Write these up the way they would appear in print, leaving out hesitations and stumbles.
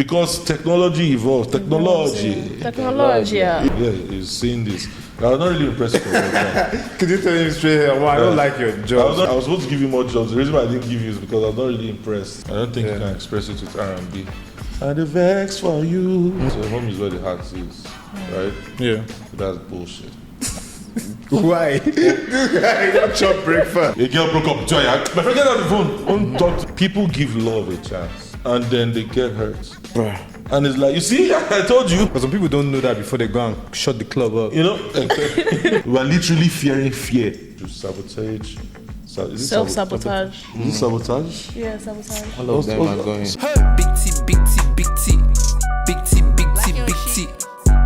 Because technology evolves. Technology. Yeah. Yeah, you've seen this. I was not really impressed with that. Could you tell him straight? Well, I don't like your job. I was supposed to give you more jobs. The reason why I didn't give you is because I was not really impressed. I don't think you can express it with R&B. And the vex for you. So home is where the heart is, right? Yeah. That's bullshit. Why? You don't chop breakfast. A girl broke up with you. My friend, get on the phone. Don't talk to people. Give love a chance, and then they get hurt. Bruh. And it's like, you see, I told you. But some people don't know that before they go and shut the club up. You know, we are literally fearing fear. To sabotage. Self-sabotage. Is it sabotage? Yeah, sabotage. All of them are going. Big T, big T, big T. Big T, big T, big T.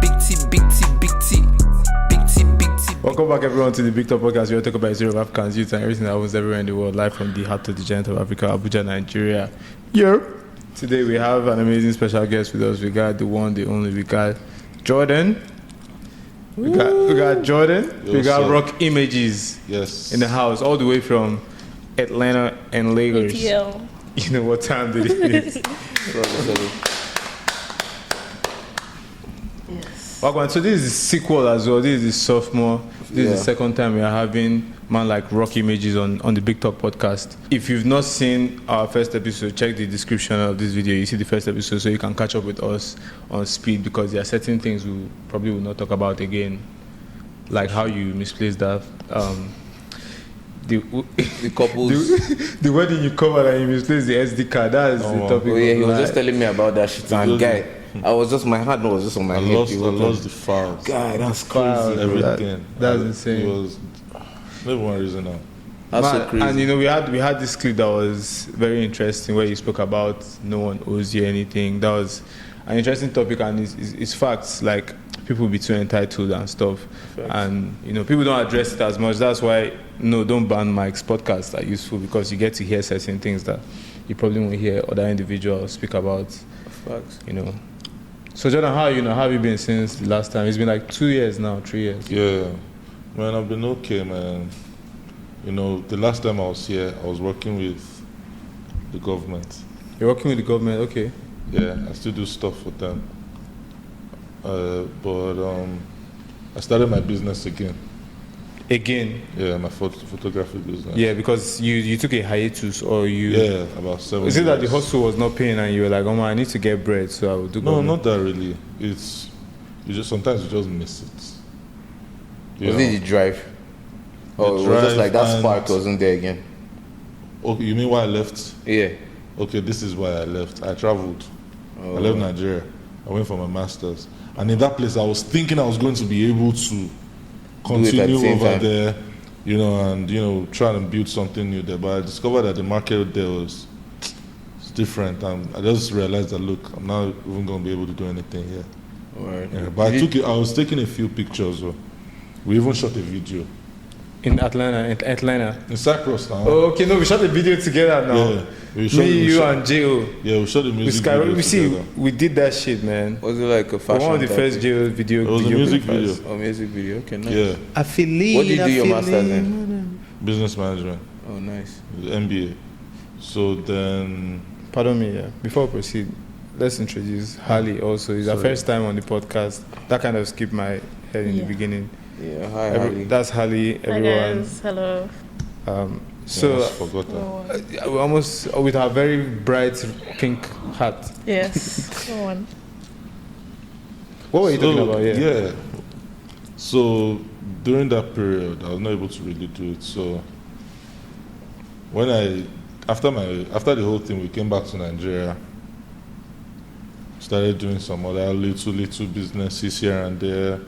Big T, big T, big T. Big T, big T. Welcome back, everyone, to the Big Top Podcast. We will talk about the history of Africans, youth, and everything that happens everywhere in the world, live from the heart of the giant of Africa, Abuja, Nigeria. Today we have an amazing special guest with us. We got the one, the only. We got Jordan. We got Jordan. We got Rock Images. Yes. In the house, all the way from Atlanta and Lagos. ATL. You know what time it is. Yes. Welcome. So this is the sequel as well. This is the sophomore. This is the second time we are having man like Rock Images on the Big Talk podcast. If you've not seen our first episode, check the description of this video. You see the first episode so you can catch up with us on speed, because there are certain things we probably will not talk about again, like how you misplaced that. The couples. the wedding you covered and you misplaced the SD card. That is the topic. Oh yeah, he was just telling me about that shit. And guy, I was just, my hand was just on my head. I lost the files. God, that's crazy. Everything. That's insane. It was no one reason now. That's so crazy. And you know, we had this clip that was very interesting where you spoke about no one owes you anything. That was an interesting topic, and it's facts. Like, people be too entitled and stuff. Facts. And you know, people don't address it as much. That's why don't ban Mike's podcasts are useful, because you get to hear certain things that you probably won't hear other individuals speak about. Facts. You know. So Jordan, how have you been since the last time? It's been like 2 years now, 3 years. Yeah, man, I've been okay, man. You know, the last time I was here, I was working with the government. You're working with the government, okay. Yeah, I still do stuff with them. But I started my business again. Yeah, my photography business. Yeah, because you took a hiatus, or you... Yeah, about 7 Is it that the years. hustle was not paying and you were like, oh man, I need to get bread, so I will do No, government? not that really. It's sometimes you just miss it. Was it the drive? Oh, it was just like that spark wasn't there again. Okay, you mean why I left? Yeah. Okay, this is why I left. I traveled. Oh. I left Nigeria. I went for my master's. And in that place, I was thinking I was going to be able to continue over there, you know, and, you know, try and build something new there. But I discovered that the market there was different. And I just realized that, look, I'm not even going to be able to do anything here. Right. Yeah, but I was taking a few pictures. So we even shot a video. In Atlanta. In Cyprus now. Oh, okay, no, we shot a video together now. Yeah. And J.O. Yeah, we shot the music video together. We did that shit, man. Was it like a fashion? One of the first J.O. video. It was a music video. Oh, music video. Okay, nice. Yeah. Affiliate. What did you do your master's in? Business management. Oh, nice. MBA. So then... Pardon me, yeah. Before we proceed, let's introduce Harley also. It's our first time on the podcast. That kind of skipped my head in the beginning. Yeah, hi, Harley. That's Harley, everyone. Hi guys, hello. So I forgot that. Almost with her very bright pink hat. Yes, go on. What were you talking about? Yeah. So during that period, I was not able to really do it. So when after the whole thing, we came back to Nigeria. Started doing some other little businesses here and there.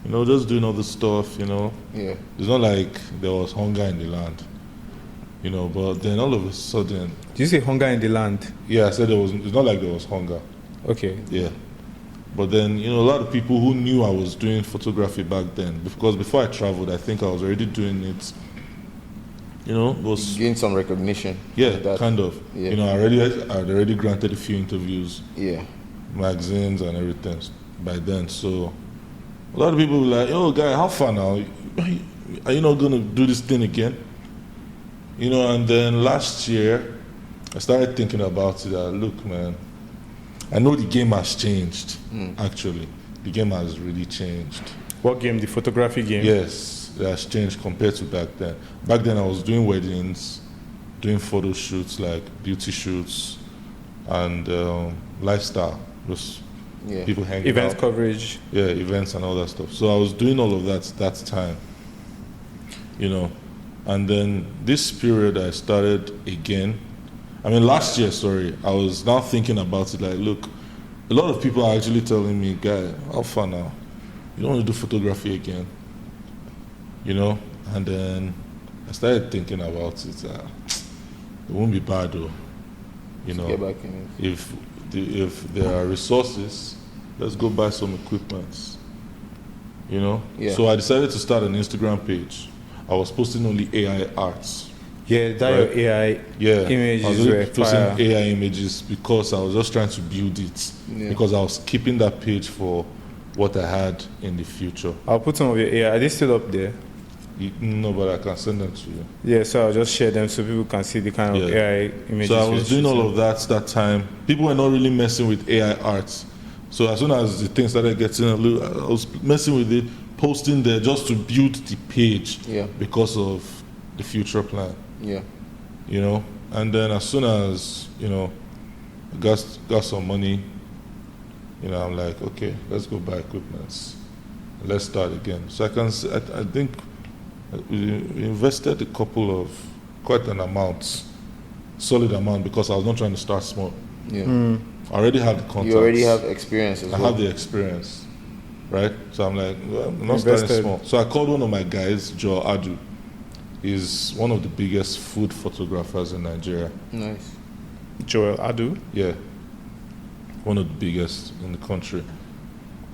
You know, just doing all the stuff, you know. Yeah. It's not like there was hunger in the land, you know, but then all of a sudden... Did you say hunger in the land? Yeah, I said it's not like there was hunger. Okay. Yeah. But then, you know, a lot of people who knew I was doing photography back then, because before I traveled, I think I was already doing it, you know, was... Gain some recognition. Yeah, That, kind of. Yeah. You know, I'd already granted a few interviews. Yeah. Magazines and everything by then, so... A lot of people were like, yo, guy, how far now? Are you not going to do this thing again? You know, and then last year, I started thinking about it. Look, man, I know the game has changed. Actually, the game has really changed. What game? The photography game? Yes, it has changed compared to back then. Back then, I was doing weddings, doing photo shoots, like beauty shoots, and lifestyle. Just people hanging Event out. coverage. Yeah, events and all that stuff. So I was doing all of that time, you know. And then this period I started again. I mean, last year, sorry, I was now thinking about it like, look, a lot of people are actually telling me, guy, how far now? You don't want to do photography again, you know? And then I started thinking about it. It won't be bad though, you know. Get back in it. If there are resources, let's go buy some equipment, you know? Yeah. So I decided to start an Instagram page. I was posting only AI arts. Yeah, that Right. your AI Yeah, images I was were really posting fire. AI images because I was just trying to build it. Yeah. Because I was keeping that page for what I had in the future. I'll put some of your AI. Are they still up there? No, but I can send them to you. Yeah, so I'll just share them so people can see the kind of Yeah. AI images. So I we're was doing all shooting. of that time. People were not really messing with AI art. So as soon as the thing started getting a little, I was messing with it, posting there just to build the page Yeah. because of the future plan. Yeah. You know, and then as soon as I got some money, I'm like, okay, let's go buy equipment, let's start again. So I think we invested quite an amount, solid amount, because I was not trying to start small. Yeah. I already have the contacts. You already have experience as I well. have the experience, right? So I'm like, well, I'm not starting Invested. small. So I called one of my guys, Joe Adu. He's one of the biggest food photographers in Nigeria. Nice. Joel Adu. Yeah, one of the biggest in the country.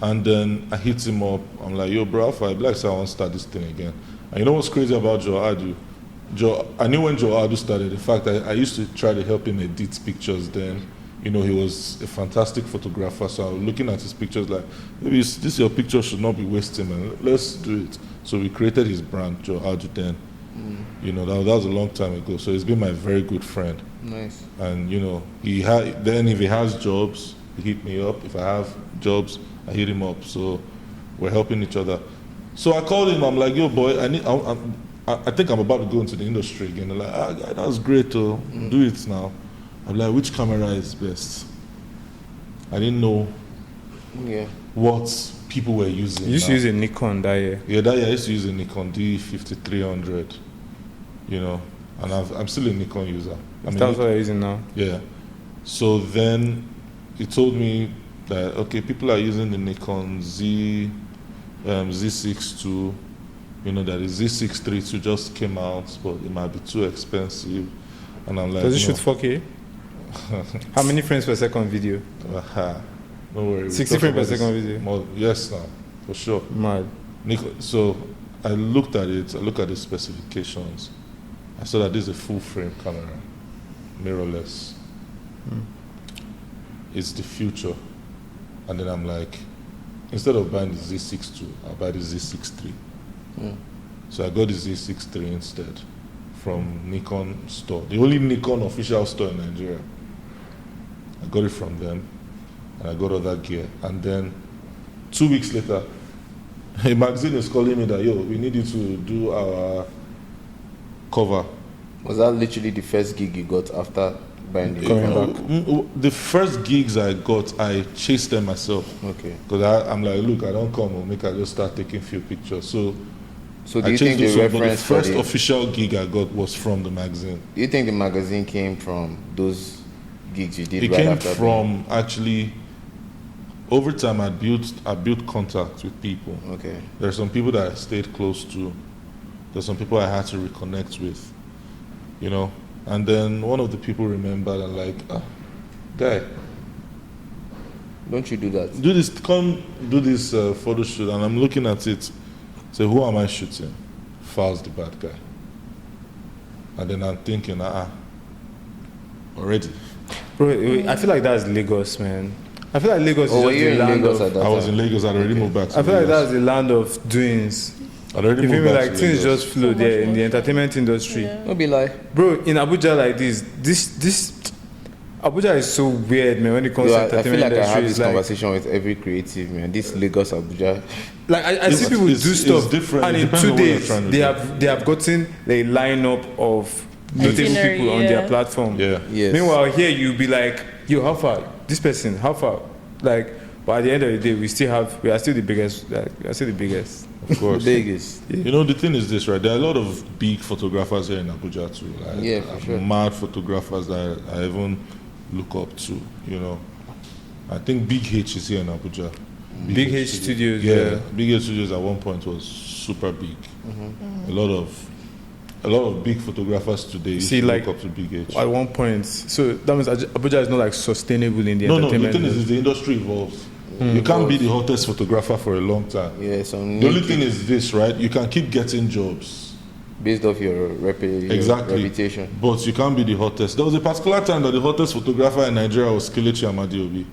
And then I hit him up. I'm like, yo, bro, I'd like to want to start this thing again. And you know what's crazy about Joe Adu? I knew when Joe Adu started. In fact, I used to try to help him edit pictures then. He was a fantastic photographer. So I was looking at his pictures like, maybe this your picture should not be wasting, man. Let's do it. So we created his brand, Joe Adu then. That was a long time ago. So he's been my very good friend. Nice. And if he has jobs, he hit me up. If I have jobs, I hit him up. So we're helping each other. So I called him. I'm like, yo, boy, I think I'm about to go into the industry again. They're like, guy, that's great. Do it now. I'm like, which camera is best? I didn't know what people were using. You used to now. use a Nikon that year. Yeah, that year I used to use a Nikon D5300. And I'm still a Nikon user. That's what you're using now. Yeah. So then he told me that, okay, people are using the Nikon Z6 II. That the Z6 III II just came out, but it might be too expensive. And I'm like, Does it shoot 4K? How many frames per second video? Don't worry. 60 frames per second video. Yes, now, for sure. Mad. So I looked at it, I looked at the specifications. I saw that this is a full frame camera, mirrorless. It's the future. And then I'm like, instead of buying the Z6 II, I'll buy the Z6 III. So I got the Z6 III instead from Nikon store, the only Nikon official store in Nigeria. I got it from them, and I got all that gear. And then 2 weeks later, a magazine is calling me that, yo, we need you to do our cover. Was that literally the first gig you got after buying the Coming camera? back. The first gigs I got, I chased them myself. Okay. Because I'm like, look, I don't come, make I just start taking few pictures. So So do I you think chased the those, but the reference for first the, official gig I got was from the magazine. do you think the magazine came from those gigs you did It right came after from actually, over time I built contact with people. Okay. There are some people that I stayed close to. There's some people I had to reconnect with, And then one of the people remembered and like, guy, Don't you do that? come do this photo shoot. And I'm looking at it, say, who am I shooting? Fal's the bad guy. And then I'm thinking, already. Bro, I feel like that's Lagos, man. I feel like Lagos Oh, were is you just in the land Lagos of... at that I was time? in Lagos, I'd already moved back to I feel like Lagos. that's the land of doings. I'd already You feel moved me? back Like to things Lagos. just flow there in the entertainment industry. Yeah. Don't be lie. Bro, in Abuja like this Abuja is so weird, man. When it comes to I feel entertainment like I industry, have it's this like, conversation with every creative, man. This Lagos, Abuja. like I see people do it's stuff, different. and It in depends 2 on what you're days trying to they do. have gotten a lineup of notable Itinerary, people on their yeah. platform. Yeah. Yes. Meanwhile, here you'll be like, yo, how far? This person, how far? Like, but at the end of the day, we are still the biggest. Like, we are still the biggest. Of course. Biggest. You know, the thing is this, right? There are a lot of big photographers here in Abuja too. Like, Yeah, for sure. Mad photographers that I even look up to, you know. I think Big H is here in Abuja. Big H Studios, Yeah. yeah. Big H Studios at one point was super big. Mm-hmm. A lot of big photographers today used See, to like, look up to Big H. At one point, so that means Abuja is not like sustainable in the No, the entertainment. thing is the industry evolves. You can't be the hottest photographer for a long time. Yeah, some The only thing is this, right? You can keep getting jobs. based off your, your Exactly. reputation. But you can't be the hottest. There was a particular time that the hottest photographer in Nigeria was Kelechi Amadiobi.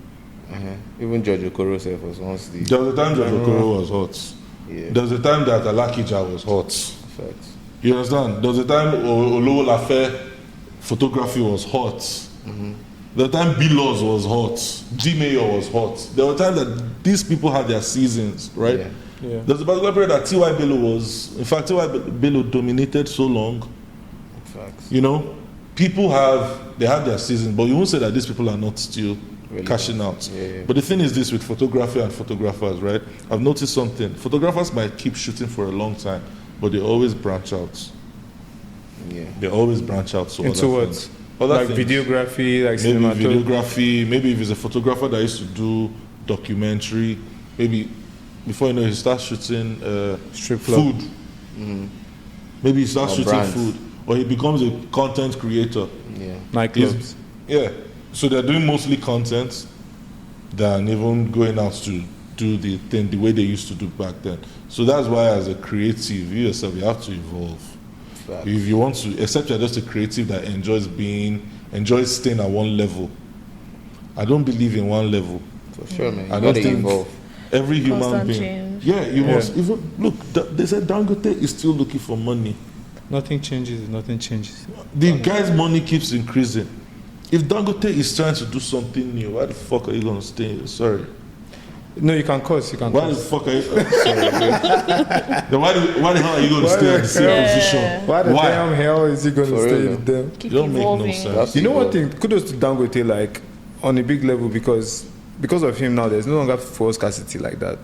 Even George Okoro self was once the There was a time George Okoro was hot. yeah. There was a time that Alakija was hot. Facts. You understand? There was a time Olowo Lafe photography was hot. The time Bilos was hot. G Mayor was hot. There were times that these people had their seasons, right? Yeah. Yeah. There's a particular period that T.Y. Bello was, in fact, T.Y. Bello dominated so long. Facts. You know, people have their seasons, but you won't say that these people are not still Really? cashing out. Yeah. But the thing is this with photography and photographers, right? I've noticed something. Photographers might keep shooting for a long time, but they always branch out. Yeah. They always branch out to Into other what? things. Other Like things. videography, like Maybe cinematography. videography, maybe if it's a photographer that used to do documentary, maybe before you know he starts shooting Strip club. food. Maybe he starts Or shooting brands. food, or he becomes a content creator. Yeah. Nightclubs. Yeah. So they're doing mostly content than even going out to do the thing the way they used to do back then. So that's why as a creative, you yourself, you have to evolve. Facts. If you want to, except you're just a creative that enjoys staying at one level. I don't believe in one level. For sure, man. You I don't gotta think evolve. every human Constant being. change. Yeah, you Yeah. must even look. They said Dangote is still looking for money. Nothing changes. Nothing changes. The guy's money keeps increasing. If Dangote is trying to do something new, why the fuck are you gonna stay? Sorry. No, you can curse. You can Why the curse. fuck are you? Sorry. Then why the hell are you gonna Why stay the at the same hell? position? Why the damn hell is he going to For stay real, with them? Keep It don't make no evolving. sense. That's You know one evolve. thing? Kudos to Dangote, like on a big level, because of him now, there's no longer fuel scarcity like that.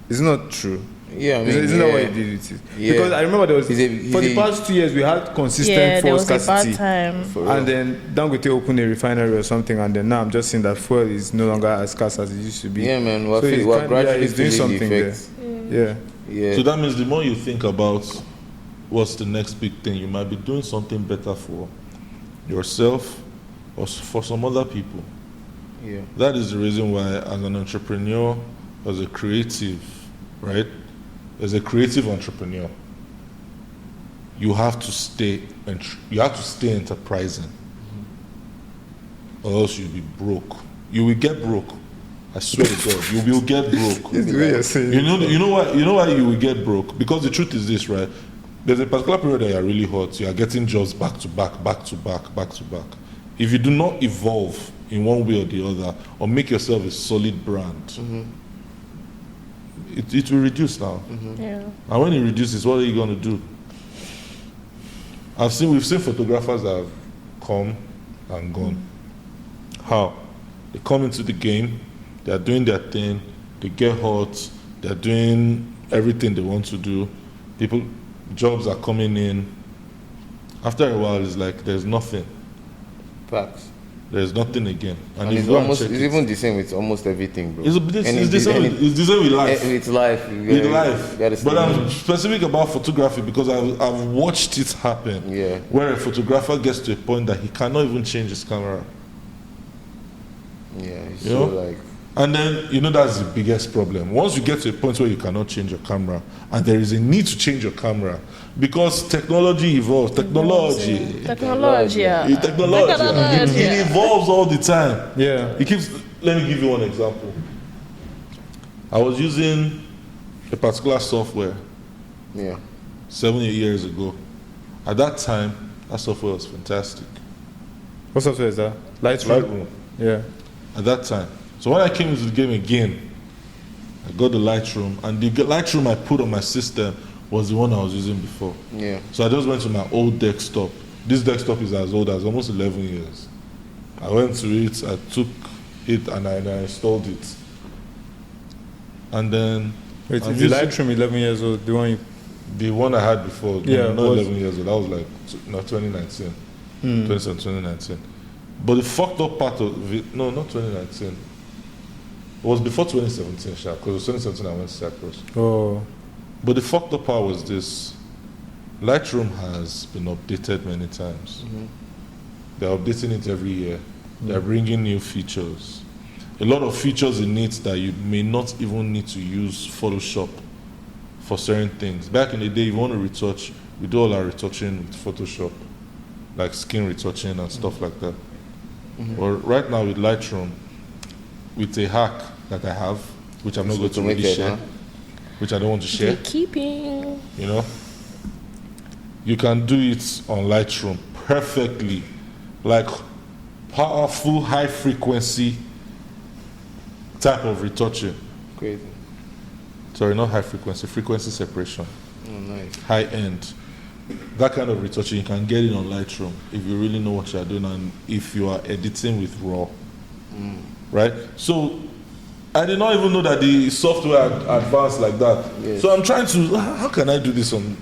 It's not true. Yeah, I mean, Isn't that what he did with it? Yeah. Because I remember there was He's for the a- past 2 years we had consistent Yeah, there fuel was a scarcity. bad time. For real. And then Dangote opened a refinery or something, and then now I'm just seeing that fuel is no longer as scarce as it used to be. Yeah, man. We're, So feel, he's we're kind- gradually he's doing feeling the something there. effects. Yeah. Yeah. So that means the more you think about what's the next big thing, you might be doing something better for yourself or for some other people. yeah. That is the reason why, as an entrepreneur, as a creative, right? As a creative entrepreneur, you have to stay enterprising, or else you'll be broke. You will get broke. I swear to God, you will get broke. It's the way you're saying. You know why you will get broke? Because the truth is this, right? There's a particular period that you're really hot. You are getting jobs back to back, back to back, back to back. If you do not evolve in one way or the other, or make yourself a solid brand, it will reduce now. Yeah. And when it reduces, what are you going to do? We've seen photographers that have come and gone. How? They come into the game, they are doing their thing, they get hot, they're doing everything they want to do. Jobs are coming in. After a while, it's like there's nothing. Facts. There's nothing again. And if it's you go and almost check it's it, even the same with almost everything, bro. it's the same with life. It's life. With life. Gotta stay But I'm moving. specific about photography because I've watched it happen. Yeah. Where a photographer gets to a point that he cannot even change his camera. Yeah. It's You so know? like. And then, that's the biggest problem. Once you get to a point where you cannot change your camera, and there is a need to change your camera, because technology evolves. Technology. Technology. Yeah. It evolves all the time. Yeah. Let me give you one example. I was using a particular software Yeah. 7 8 years ago. At that time, that software was fantastic. What software is that? Lightroom. Yeah. At that time. So when I came into the game again, I got the Lightroom, and the Lightroom I put on my system was the one I was using before. Yeah. So I just went to my old desktop. This desktop is as old as almost 11 years. I went to it, I took it, and I installed it. And then... Wait, is the Lightroom 11 years old? The one I had before, yeah, not 11 years old, that was like 2019. 2019. But the fucked up part of it, no, not 2019. It was before 2017, because it was 2017 I went to Cyprus. Oh. But the fucked up part was this. Lightroom has been updated many times. They're updating it every year. They're bringing new features. A lot of features in it that you may not even need to use Photoshop for certain things. Back in the day, if you want to retouch, we do all our retouching with Photoshop, like skin retouching and stuff like that. But right now with Lightroom, with a hack that I have, which I'm not going to really share, which I don't want to share, keeping. you know, you can do it on Lightroom perfectly, like powerful, high frequency type of retouching. Crazy. Sorry, not high frequency, frequency separation. Oh, nice. High end. That kind of retouching, you can get it on Lightroom if you really know what you're doing and if you are editing with RAW. Right? So, I did not even know that the software had advanced like that. Yes. So I'm trying to, how can I do this on?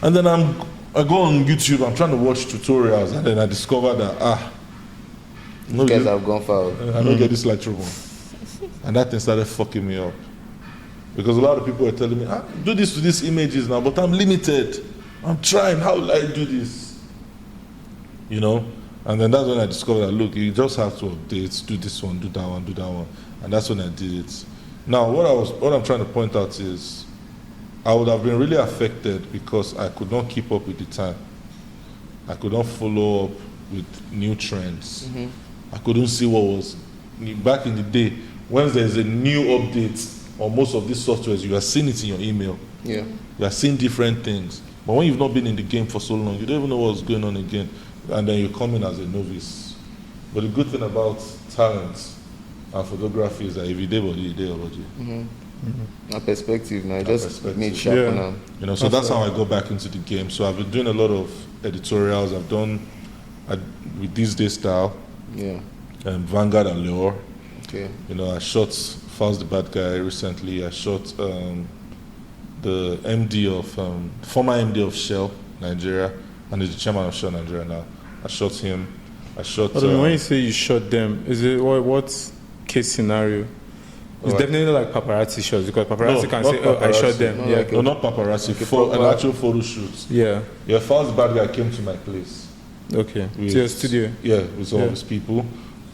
And then I go on YouTube, I'm trying to watch tutorials, and then I discover that, you guys have gone far. I don't get this Lightroom on. And that thing started fucking me up. Because a lot of people are telling me, do this to these images now, but I'm limited. I'm trying, how will I do this? You know? And then that's when I discovered that, look, you just have to update, do this one, do that one, do that one. And that's when I did it. Now, what I'm trying to point out is, I would have been really affected because I could not keep up with the time. I could not follow up with new trends. I couldn't see what was, back in the day, when there's a new update on most of these softwares, you are seeing it in your email. Yeah. You are seeing different things. But when you've not been in the game for so long, you don't even know what's going on again. And then you come in as a novice. But the good thing about talent and photography is that if you day body, you day body. A perspective now, just perspective. need sharper now. You know, so that's how I got back into the game. So I've been doing a lot of editorials. I've done with These Days Style, Yeah. Vanguard and Lure. Okay. You know, I shot Fast the Bad Guy recently. I shot the MD of former MD of Shell Nigeria, and he's the chairman of Shell Nigeria now. I shot him. I shot. When you say you shot them, is it what case scenario? It's definitely like paparazzi shots because paparazzi can say, "Oh, I shot them." No, Yeah. like No, not paparazzi. For an actual photo shoot. Yeah. Yeah, Fast the Bad Guy came to my place. Okay. With- To your studio. Yeah, with some of his people.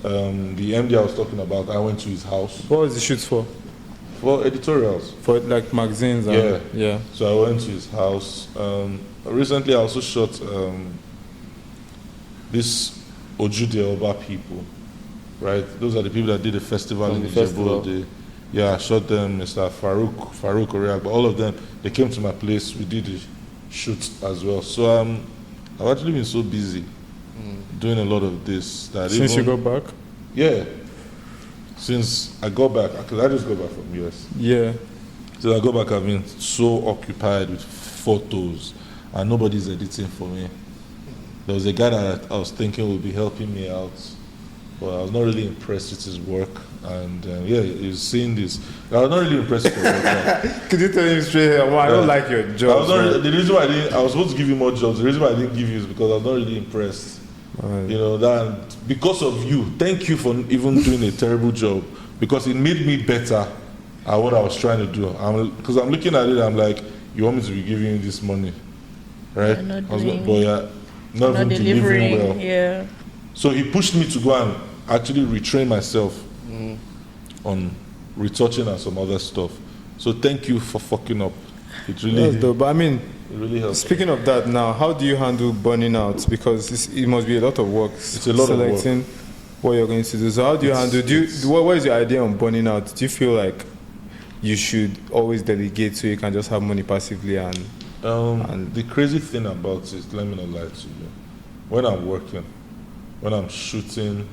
The MD I was talking about, I went to his house What was the shoots for? for editorials. For like magazines. And, Yeah. Yeah. So I went to his house. Recently, I also shot this Ojude Oba people, right? Those are the people that did the festival From in the Ijebu festival. Ode. Yeah, I shot them, Mr. Farouk Oriak, but all of them, they came to my place. We did the shoot as well. So I've actually been so busy doing a lot of this that Since even, you got back. yeah, since I got back, because I just got back from US. Yeah. So I go back, I've been so occupied with photos and nobody's editing for me. There was a guy that I was thinking would be helping me out, but I was not really impressed with his work. And yeah, he's seeing this. I was not really impressed with his work. Could you tell him straight here? Well, I don't like your I job. was not really, the reason why I was supposed to give you more jobs. The reason why I didn't give you is because I was not really impressed. You know, that because of you, thank you for even doing a terrible job, because it made me better at what I was trying to do. Because I'm looking at it, I'm like, you want me to be giving you this money, right? You're not I was doing- but yeah, not even delivering well. Yeah. So he pushed me to go and actually retrain myself on retouching and some other stuff. So thank you for fucking up. It really, That's dope. But I mean, it really helps. speaking of that now, how do you handle burning out? Because it must be a lot of work. It's a lot of work. selecting what you're going to do. So how do you handle? What is your idea on burning out? Do you feel like you should always delegate so you can just have money passively and The crazy thing about it, let me not lie to you, when I'm working, when I'm shooting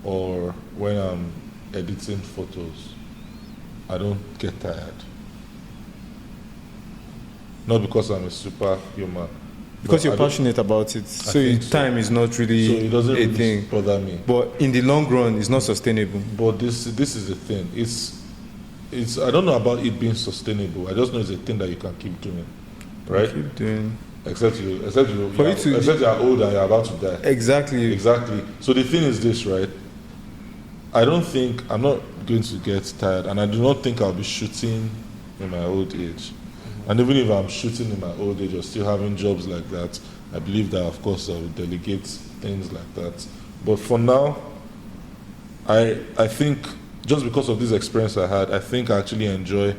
or when I'm editing photos, I don't get tired. Not because I'm a superhuman. Because but you're I don't- passionate about it, so think so. time is not really So it doesn't a really thing. bother me. But in the long run, it's not sustainable. But this is the thing. It's I don't know about it being sustainable. I just know it's a thing that you can keep doing, right? Keep doing. Except you For you to- except you're old and you're about to die. Exactly. Exactly. So the thing is this, right? I'm not going to get tired, and I do not think I'll be shooting in my old age. And even if I'm shooting in my old age or still having jobs like that, I believe that, of course, I will delegate things like that. But for now, I think just because of this experience I had, I think I actually enjoy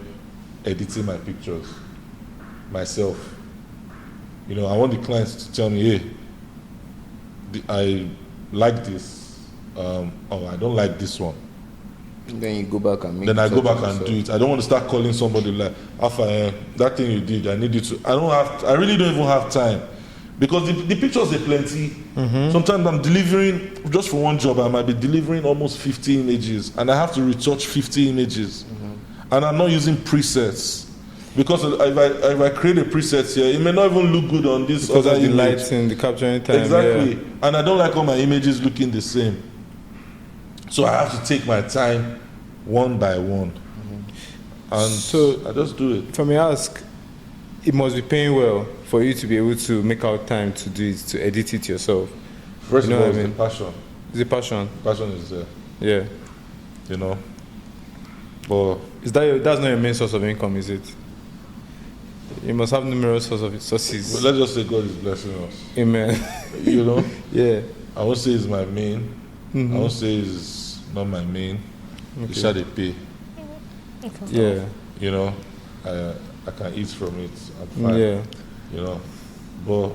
editing my pictures myself. You know, I want the clients to tell me, hey, I like this, or I don't like this one. Then you go back and make. Then I go it back up and yourself. do it. I don't want to start calling somebody like, Alpha, that thing you did, I need you to. I really don't even have time. Because the pictures are plenty. Sometimes I'm delivering, just for one job, I might be delivering almost 50 images, and I have to retouch 50 images. And I'm not using presets. Because if I create a preset here, it may not even look good on this Because other of the image. lighting, the capturing time. Exactly. Yeah. And I don't like all my images looking the same. So I have to take my time one by one. And So- I just do it. If I may ask, it must be paying well for you to be able to make out time to do it, to edit it yourself. First You know of all, what I it's mean? the passion. Is it passion? Passion is there, Yeah. you know. But That's not your main source of income, is it? You must have numerous sources. let's just say God is blessing us. Amen. You know, Yeah. I won't say it's my main. I won't say it's not my main. Okay. It shall they pay. Yeah. You know, I can eat from it. I'm fine. Yeah. You know, but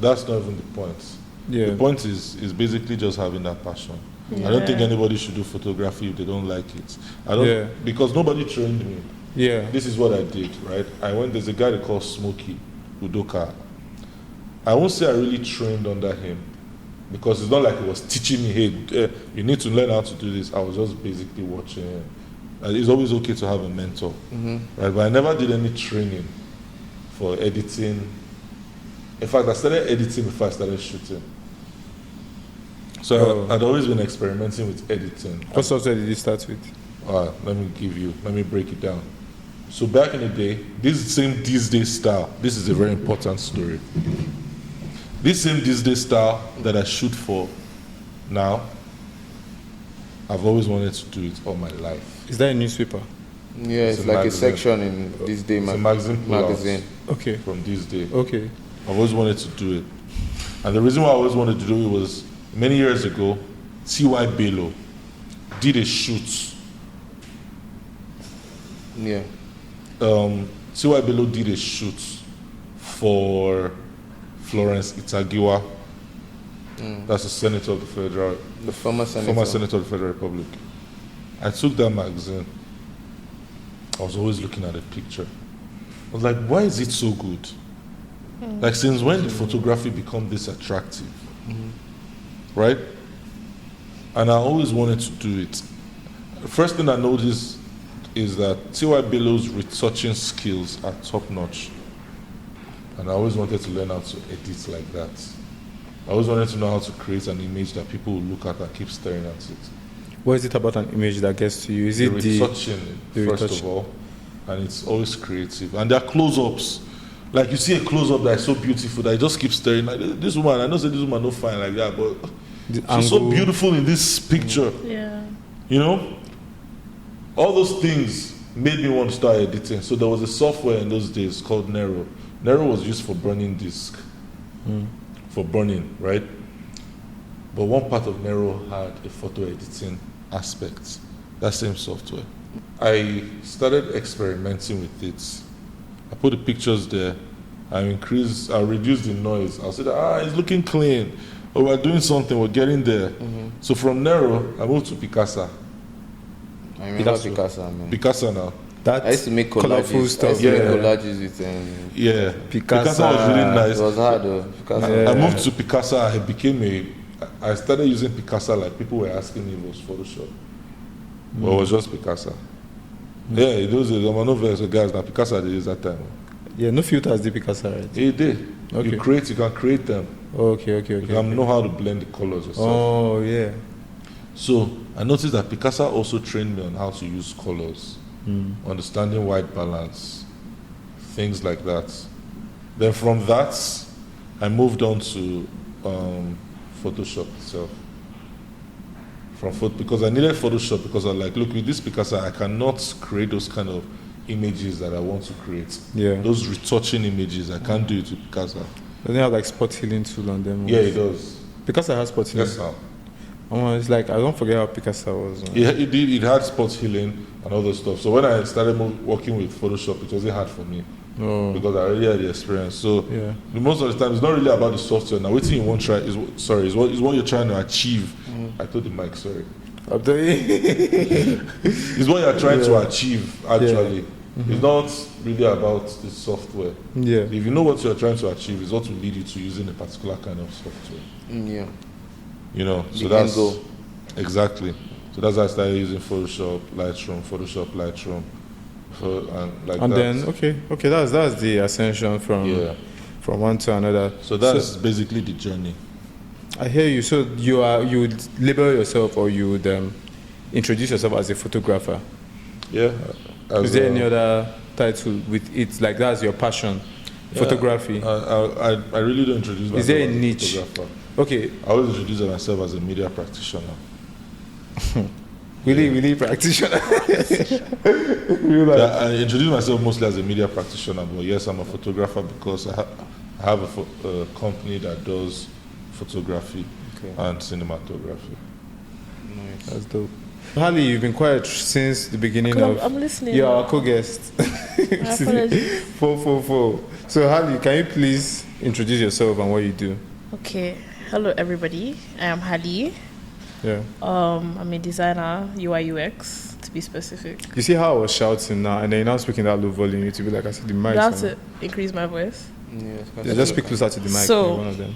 that's not even the point. Yeah. The point is basically just having that passion. I don't think anybody should do photography if they don't like it. I don't Yeah. because nobody trained me. Yeah. This is what I did, right? There's a guy they call Smokey Udoka. I won't say I really trained under him because it's not like he was teaching me, hey, you need to learn how to do this. I was just basically watching him. It's always okay to have a mentor, right? But I never did any training for editing. In fact, I started editing before I started shooting. So I'd always been experimenting with editing. What software did you start with? Let me break it down. So back in the day, this day style, this is a very important story. This same these day style that I shoot for now, I've always wanted to do it all my life. Is that a newspaper? Yeah, it's a like a magazine. section in this day It's a magazine pull-out magazine. Okay. from this day. Okay. I've always wanted to do it. And the reason why I always wanted to do it was many years ago, T.Y. Bello did a shoot. Yeah. T.Y. Bello did a shoot for Florence Itagiwa. That's the Senator of the Federal, The former senator. former Senator of the Federal Republic. I took that magazine. I was always looking at the picture. I was like, why is it so good? Like, since when did photography become this attractive? Right? And I always wanted to do it. The first thing I noticed is that T.Y. Bello's retouching skills are top notch. And I always wanted to learn how to edit like that. I always wanted to know how to create an image that people will look at and keep staring at it. What is it about an image that gets to you? Is it The the retouching, the first retouch- of all, and it's always creative. And there are close-ups. Like you see a close-up that is so beautiful that you just keep staring. Like this woman, I know say this woman not fine like that, but the she's so angle? beautiful in this picture. Yeah. You know, all those things made me want to start editing. So there was a software in those days called Nero. Nero was used for burning disk, for burning, right? But one part of Nero had a photo editing aspect. That same software. I started experimenting with it. I put the pictures there. I reduce the noise. I'll say that it's looking clean. Oh, we're doing something. We're getting there. So from Nero, I moved to Picasa. I remember Picasso. Picasso, man. Picasa now. that I used to make colorful collages. I stuff? used to make Yeah. collages with Yeah, Picasa. Picasa was really it nice. was hard though. Picasso. Yeah. I moved to Picasa. I became I started using Picasa like people were asking me if it was Photoshop. But it was just Picasa. Yeah, it was a novel, so guys, now Picasa they use that time. Yeah, no filters, the Picasa, right? It did. Okay. You can create them. Okay. You can know how to blend the colors yourself. Oh, yeah. So I noticed that Picasa also trained me on how to use colors, understanding white balance, things like that. Then from that, I moved on to Photoshop itself. Because I needed Photoshop because I was like, look, with this Picasa, I cannot create those kind of images that I want to create. Yeah. Those retouching images, I can't do it with Picasa. Doesn't it have like spot healing tool on them? Yeah, it does. Picasa has spot healing. Yes, sir. It's like, I don't forget how Picasa was. It had spot healing and other stuff. So when I started working with Photoshop, it wasn't hard for me. Oh. Because I already had the experience. So Yeah. most of the time, it's not really about the software. Now, waiting you won't try is what you're trying to achieve. I told the mic, sorry. It's what you're trying to achieve, actually. It's not really about the software. Yeah. If you know what you're trying to achieve, it's what will lead you to using a particular kind of software. Yeah. You know, so The that's end goal. exactly. So that's how I started using Photoshop, Lightroom, And then okay, that's the ascension from one to another. So that's basically the journey. I hear you. So you would label yourself, or you would introduce yourself as a photographer. Yeah. Is there any other title with it? Like that's your passion, photography. I really don't introduce myself Is there a as niche? photographer. Okay. I always introduce myself as a media practitioner. Really practitioner. I introduce myself mostly as a media practitioner, but yes, I'm a photographer because I have a company that does photography and cinematography. Nice. That's dope. Harley, you've been quiet since the beginning I'm listening. You're our co-guest. Apologies. 444. So Harley, can you please introduce yourself and what you do? Okay. Hello, everybody. I am Hadi. Yeah. I'm a designer, UI UX, to be specific. You see how I was shouting now, and then you're now speaking that low volume. You need to be like, I said, the mic. You have to increase my voice. Yeah, just speak closer to the mic. So, one of them.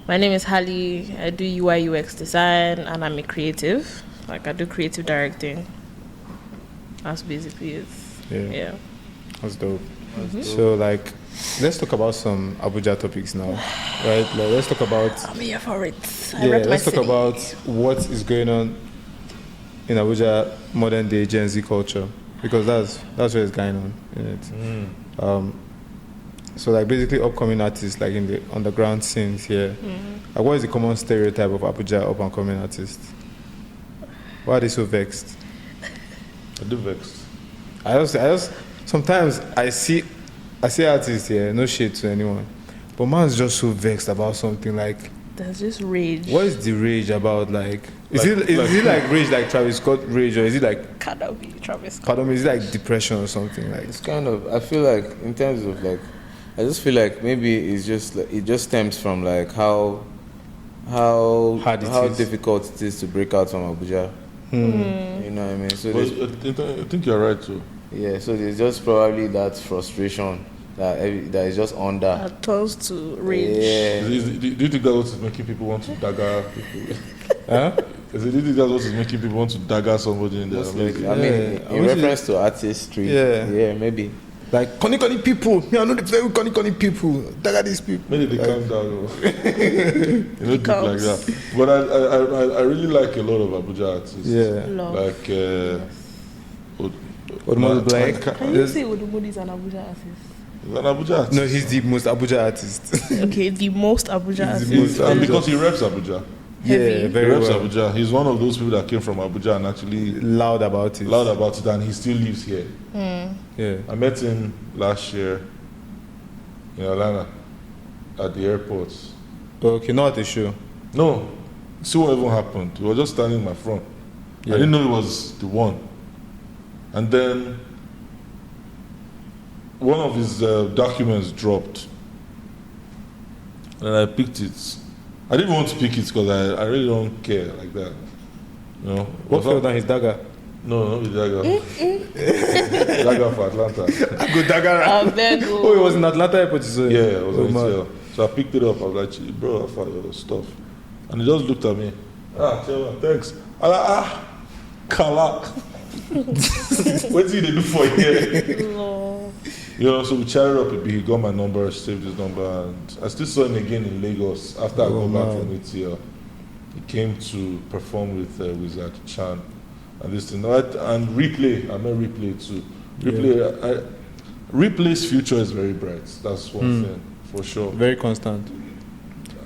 My name is Hali. I do UI UX design, and I'm a creative. Like, I do creative directing. That's basically it. Yeah. That's dope. So, like, let's talk about some Abuja topics now, right? Like, let's talk about. I'm here for it. Let's talk about what is going on in Abuja modern day Gen Z culture, because that's what is going on in it. So, like, basically, upcoming artists, like in the underground scenes here. Like, what is the common stereotype of Abuja up and coming artists? Why are they so vexed? I do vexed. I just sometimes I see artists here, no shade to anyone, but man's just so vexed about something. Like, there's just rage. what is the rage about? Like, is it like rage like Travis Scott rage, or is it like Cannot be Travis Scott. pardon me, is it like depression or something? Like, It's kind of, I feel like in terms of like, I just feel like maybe it's just like, it just stems from like how Hard it is. difficult it is to break out from Abuja. You know what I mean? So But there's- I think you're right too. yeah, so there's just probably that frustration that is just under. That turns to rage. Yeah. Do you think that's what is making people want to dagger people? huh? Do you think that's what is making people want to dagger somebody in their Most likely. I Yeah. mean, I in wish reference to artistry, Yeah. maybe. Like conny people. Me, I know the very conny people. Look at these people. Maybe they Like, calm down. You know, deep like that. But I really like a lot of Abuja artists. Yeah. Love. Like Odumodu Black. Can you say Odumodu is an Abuja artist? He's an Abuja artist. No, he's the most Abuja artist. Okay, the most Abuja He's artist. the most And because he reps Abuja. Yeah, Heavy. He very reps well. Abuja. He's one of those people that came from Abuja and actually Loud about it. loud about it, and he still lives here. Yeah. I met him last year in Atlanta at the airport. Okay, not at the show. No, see what even happened. He was just standing in my front. Yeah. I didn't know he was the one. And then one of his documents dropped. And I picked it. I didn't want to pick it because I really don't care like that. You know? What fell down his dagger? No, not the dagger. Dagger for Atlanta. I go dagger. Oh, it was in Atlanta airport. So Yeah, it was oh, on man. sale. So I picked it up. I was like, bro, I found your stuff. And he just looked at me. Chairman, thanks. I'm like, Kala. What did they do for you? No. You know, so we chatted up a bit. He got my number, saved his number, and I still saw him again in Lagos after I got back from ETL. He came to perform with Wizard Chan and this thing. And Replay, I met Replay too. Replay, Replay's future is very bright. That's one thing for sure. Very constant,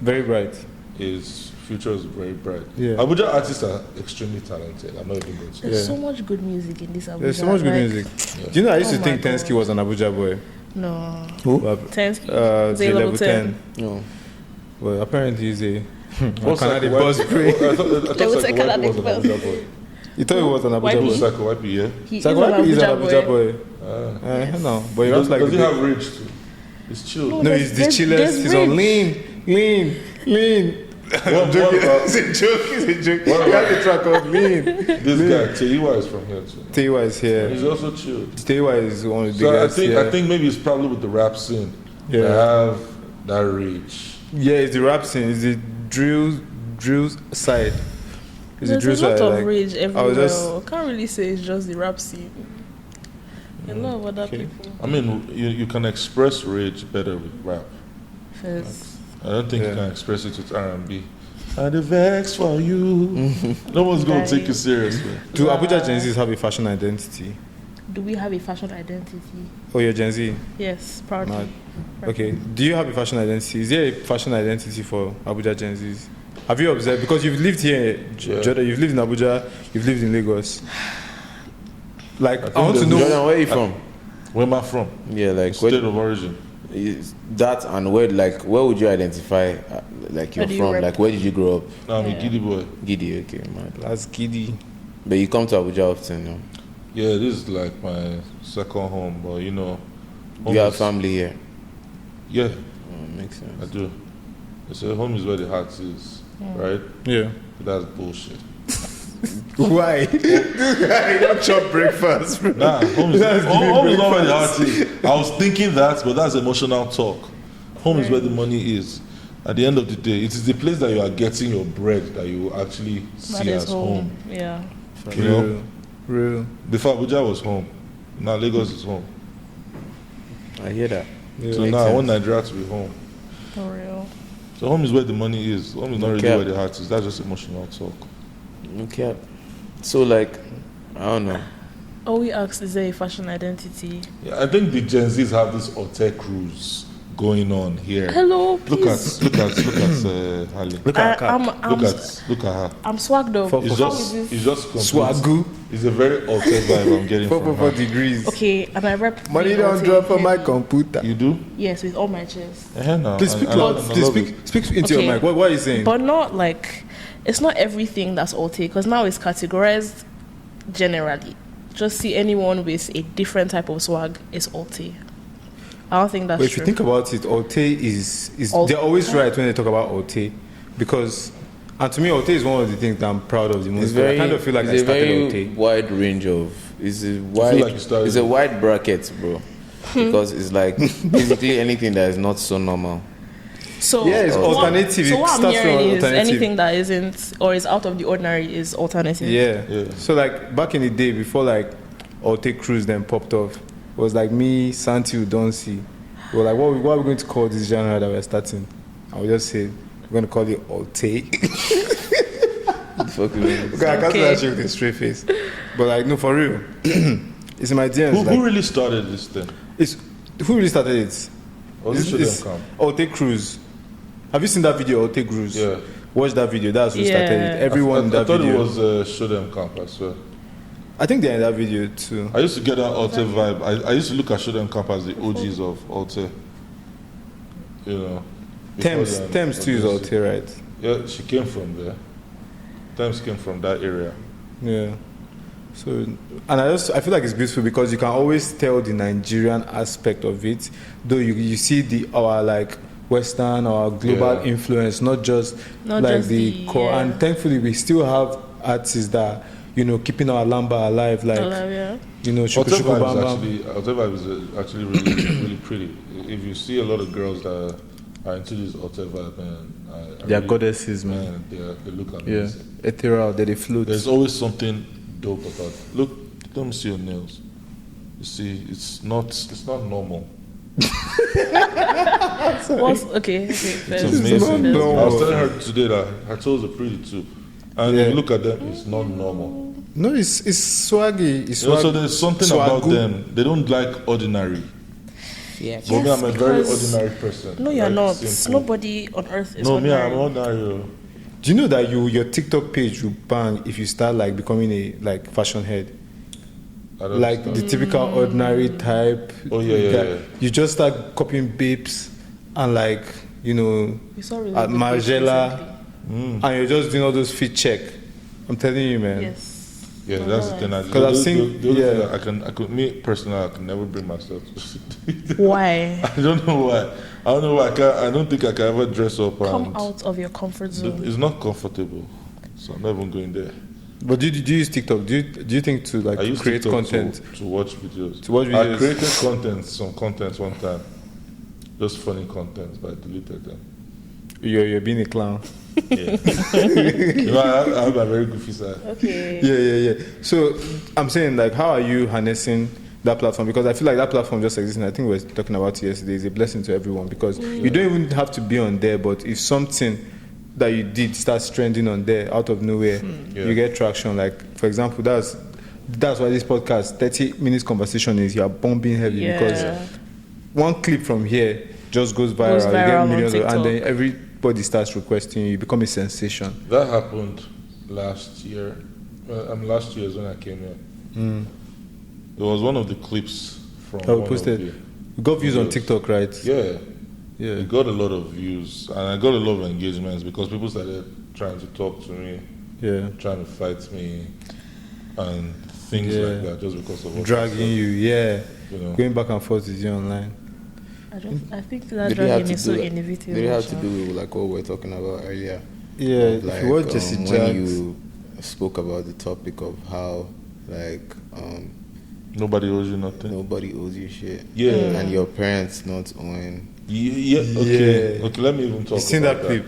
very bright. His future is very bright. Yeah. Abuja artists are extremely talented. I'm not even going to say. There's so much good music in this Abuja. There's so much good music. Yeah. Do you know I used to Oh think my Tensky God. was an Abuja boy? No. Who? 10ski. Zay level 10. No. Well, apparently he's a What's Canadian Psycho boss White- brain. I thought They would say Psycho White Canadian was an boss. Abuja boy. You thought he was an Abuja Why boy? he- Psycho White, yeah. He Psycho is an White is an Abuja Abuja boy. boy. No, but he Does, was like does he the- have rage too? He's chill. No, No, he's the There's chillest. He's on lean. I'm joking. It's a joke. It's a joke. What I got about- the track of lean. This guy, Teiwa, is from here too. Teiwa is here. He's also chill. Teiwa is one of the So biggest. I think maybe it's probably with the rap scene. Yeah. They have that rage. Yeah, it's the rap scene. It's the drill side. It's the There's drill a lot side. of like, rage I everywhere. was just I can't really say it's just the rap scene. A lot of other Okay. people. I mean, you can express rage better with rap. First. I don't think you Yeah. can express it with R&B. And the vex for you. No one's going to take you seriously. do Abuja Gen Zs have a fashion identity? Do we have a fashion identity? Oh, you're Gen Z. Yes, proudly. Mad. Okay. Do you have a fashion identity? Is there a fashion identity for Abuja Gen Zs? Have you observed? Because you've lived here, Yeah. Jordan, you've lived in Abuja, you've lived in Lagos. Like, I, think want to there's- know. Jordan, where are you from? Where am I from? Yeah, like State where, of origin. is that and where would you identify like you're Where do you from? rep? Like where did you grow up? I'm a Yeah. giddy boy. Giddy, okay, mad. That's giddy. But you come to Abuja often, no? Yeah, this is like my second home, but you know. home You have is- family here. Yeah, Makes sense. I do. They say home is where the heart is, right? Yeah. But that's bullshit. Why? You don't chop breakfast. Bro. Nah, home is, That's home is not where the breakfast. heart is. I was thinking that, but that's emotional talk. Home is where the money is. At the end of the day, it is the place that you are getting your bread that you will actually That see is as home. Yeah. You know? Real. Before Abuja was home, now Lagos is home. I hear that. Yeah. So Makes now I want sense. Nigeria to be home. For real. So home is where the money is. Home is not really Okay. where the heart is. That's just emotional talk. Okay. So like, I don't know. Oh, we asked, is there a fashion identity? Yeah, I think the Gen Zs have this hotel cruise going on here. Hello, Look please. at Harley. Look at I'm, Cap. I'm, Look at her. I'm swagged up. It's How just is this? it's just complete. Swagoo. It's a very hotel vibe I'm getting from 4 her. degrees. Okay, and I rep. Money the don't Alte drop on my heavy. computer. You do? Yes, with all my chest. No. Please speak I loud. love Please it. speak into Okay. your mic. What are you saying? But not like, it's not everything that's Alte, because now it's categorized generally. Just see anyone with a different type of swag is Alte. I don't think that's But if true. you think about it, Alte is Alte. they're always right when they talk about Alte, because and to me Alte is one of the things that I'm proud of the most. It's very. I kind of feel like I it's a started very Alte. wide range of. It's a wide. like you started It's a it. wide bracket, bro. Because it's like basically anything that is not so normal. So Yeah, it's what- alternative. So It what I'm starts from hearing is alternative. anything that isn't or is out of the ordinary is alternative. Yeah. Yeah. So like back in the day before like Alte Cruise then popped off, it was like me, Santi, Udonsi. We were like, what are we going to call this genre that we're starting? And we just said we're going to call it Alte. Fuck you, man. Okay, I can't say Okay. that shit with a straight face. But like, no, for real. It's in my DMs. Who like, really started this thing? it's, who really started it? Or It's- should it's them come? Alte Cruise. Have you seen that video, Alte Cruise? Yeah. Watch that video. That's who started Yeah. it. Everyone in I that thought video. it was Show Them Camp, I swear. I think they're in that video too. I used to get that Alte vibe. I used to look at Show Them Camp as the OGs of Alte. You know. before Thames, them, Thames too is obviously. Alte, right? Yeah, she came from there. Thames came from that area. Yeah. So, and I feel like it's beautiful because you can always tell the Nigerian aspect of it, though you see our like Western or global Yeah. influence, not just Not like just the the- core. yeah. And thankfully, we still have artists that keeping our lamba alive, like Yeah. Shuku Alte Shuku Bam vibe Bam. is actually really, really pretty. If you see a lot of girls that are into this altar vibe, man. I They are really- goddesses, man. They look Yeah, amazing. ethereal. They float. There's always something dope about it. Look, let me see your nails. You see, it's not normal. Okay. It's There's- amazing. not I normal. was telling her today that her toes are pretty too. And Yeah. if you look at them, it's not normal. No, it's swaggy. It's You know, swag. so there's something about swagoo. them. They don't like ordinary. Yeah. But me, I'm a very because- ordinary person. No, you're Like, not. simple. Nobody on earth is No, me, ordinary. I'm ordinary. Do you know that your TikTok page will bang if you start like becoming a like fashion head? I don't Like understand. the typical ordinary type. Oh, yeah. You just start copying babes and like We saw really at good Margiela, pictures and you're just doing all those fit check. I'm telling you, man. recently. Yes. Yeah, that's the thing. I just- 'Cause I've the- seen- the only yeah. thing that I could, me personally, I can never bring myself to. Why? I don't know why. I don't know why. I don't think I can ever dress up Come and out of your comfort zone. it's not comfortable. So I'm not even going there. But do you use TikTok? Do you think to like I used create TikTok content? to watch videos. To watch I videos. created some contents one time. Just funny contents, but I deleted them. You're being a clown. Yeah. You know, I have a very goofy side. Okay. Yeah. So I'm saying like, how are you harnessing that platform? Because I feel like that platform just existing. I think we were talking about it yesterday. Is a blessing to everyone because you don't even have to be on there. But if something that you did starts trending on there out of nowhere, Yeah. you get traction. Like for example, that's why this podcast 30 minutes conversation is you're bombing heavy Yeah. because one clip from here just goes viral. Goes You viral get on millions of, and TikTok. then everybody starts requesting you. You become a sensation. That happened last year. Last year is when I came here. It was one of the clips from I one of posted. the- We got views on videos. TikTok, right? Yeah. Yeah. It got a lot of views and I got a lot of engagements because people started trying to talk to me, Yeah. trying to fight me, and things Yeah. like that just because of what I Dragging said, you, yeah. you know. Going back and forth with you online. I think that Did it have dragging to is so do? innovative. Did it have to do with like what we were talking about earlier? Yeah, Of, if you watch Jesse when Jags, you spoke about the topic of how like Nobody owes you nothing. nobody owes you shit. Yeah. And your parents not owing. Yeah. Okay. Yeah. Okay. Let me even talk. you seen about that clip?